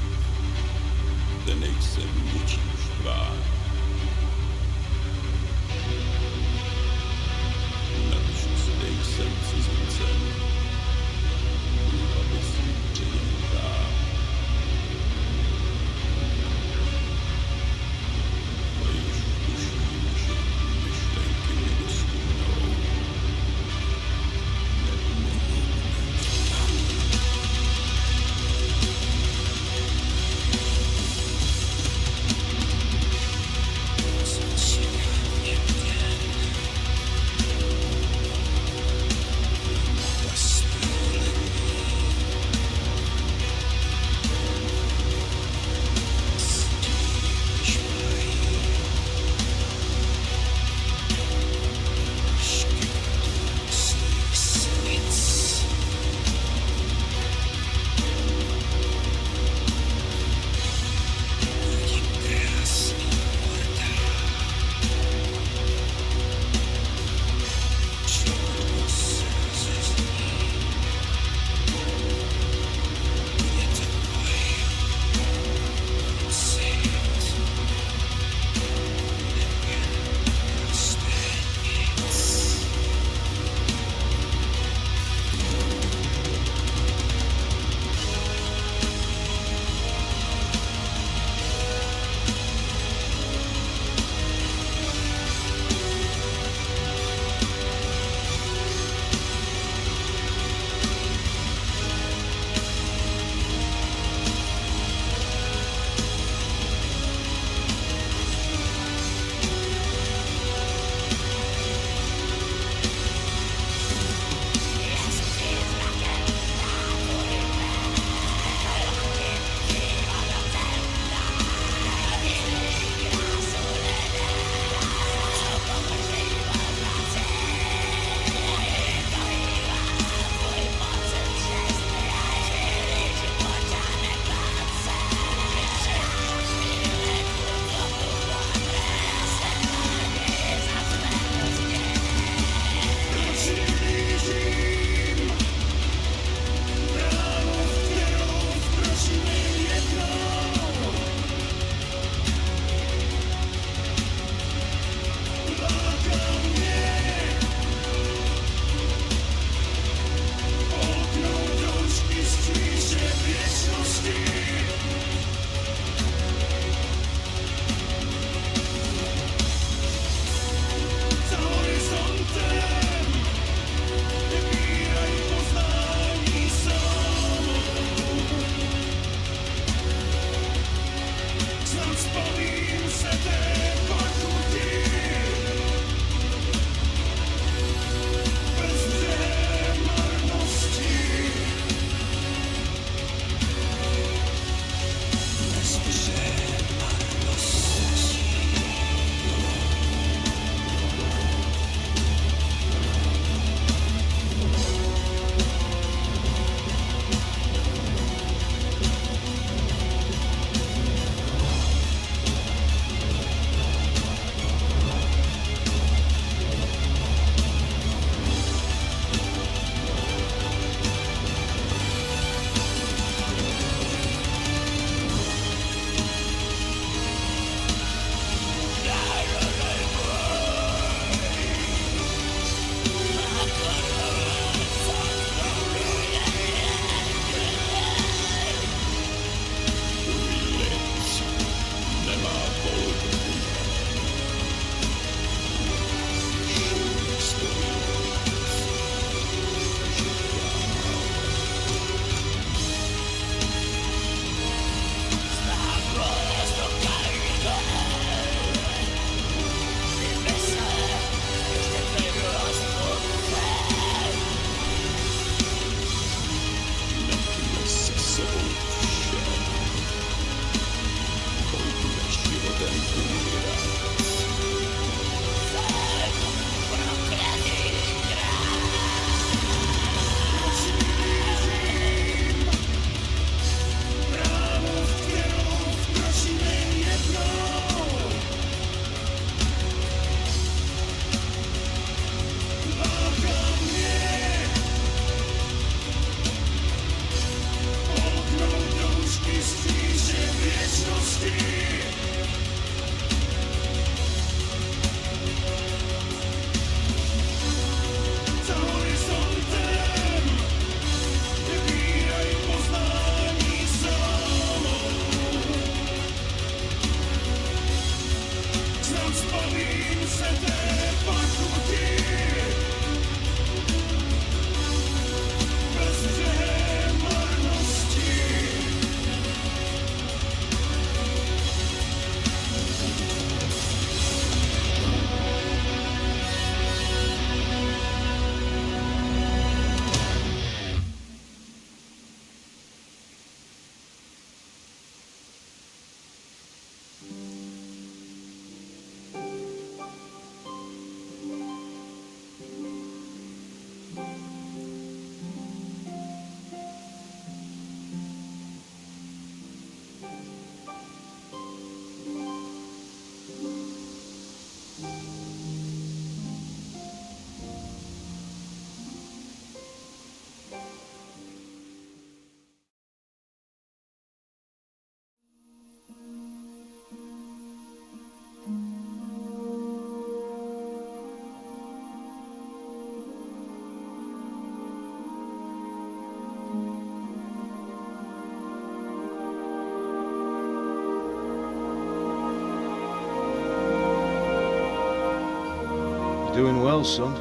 Doing well, son.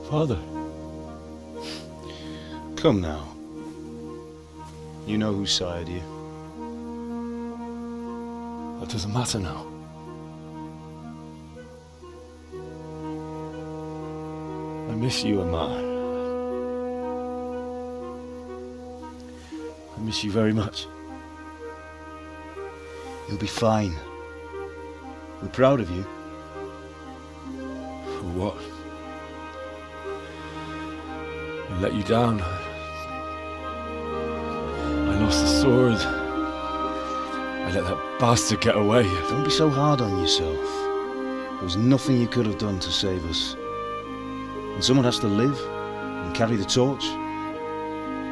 Father. Come now. You know whose side you. That doesn't matter now. I miss you, Amar. I miss you very much. You'll be fine. We're proud of you. For what? I let you down. I lost the sword. I let that bastard get away. Don't be so hard on yourself. There was nothing you could have done to save us. And someone has to live and carry the torch.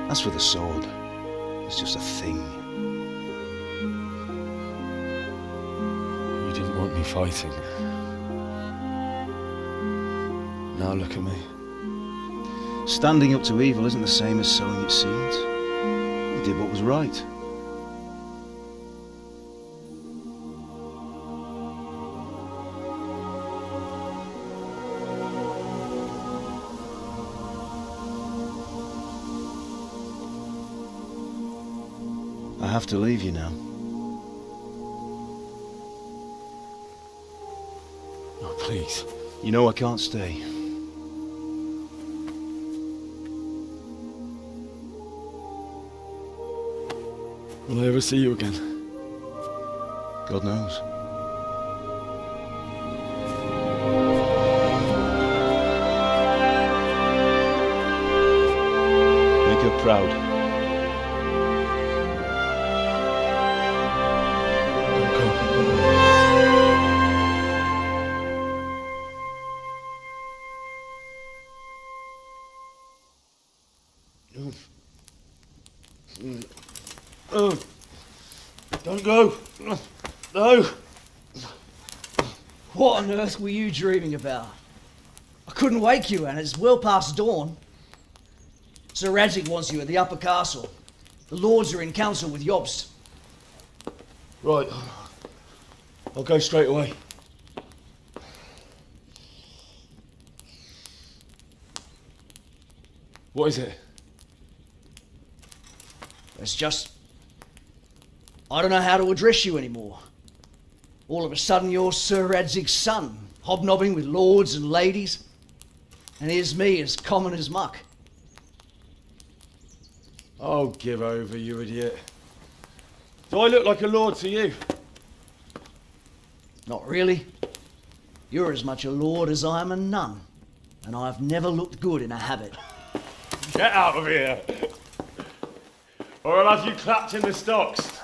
As for the sword, it's just a thing. You didn't want me fighting. Now look at me. Standing up to evil isn't the same as sowing its seeds. You did what was right. I have to leave you now. Oh, please. You know I can't stay. Will I ever see you again? God knows. Make her proud. Oh, don't go. No. What on earth were you dreaming about? I couldn't wake you, and it's well past dawn. Sir Radzig wants you at the upper castle. The lords are in council with Jobst. Right. I'll go straight away. What is it? It's just... I don't know how to address you anymore. All of a sudden you're Sir Radzig's son, hobnobbing with lords and ladies. And here's me, as common as muck. Oh, give over, you idiot. Do I look like a lord to you? Not really. You're as much a lord as I am a nun. And I've never looked good in a habit. Get out of here! Or I'll have you clapped in the stocks.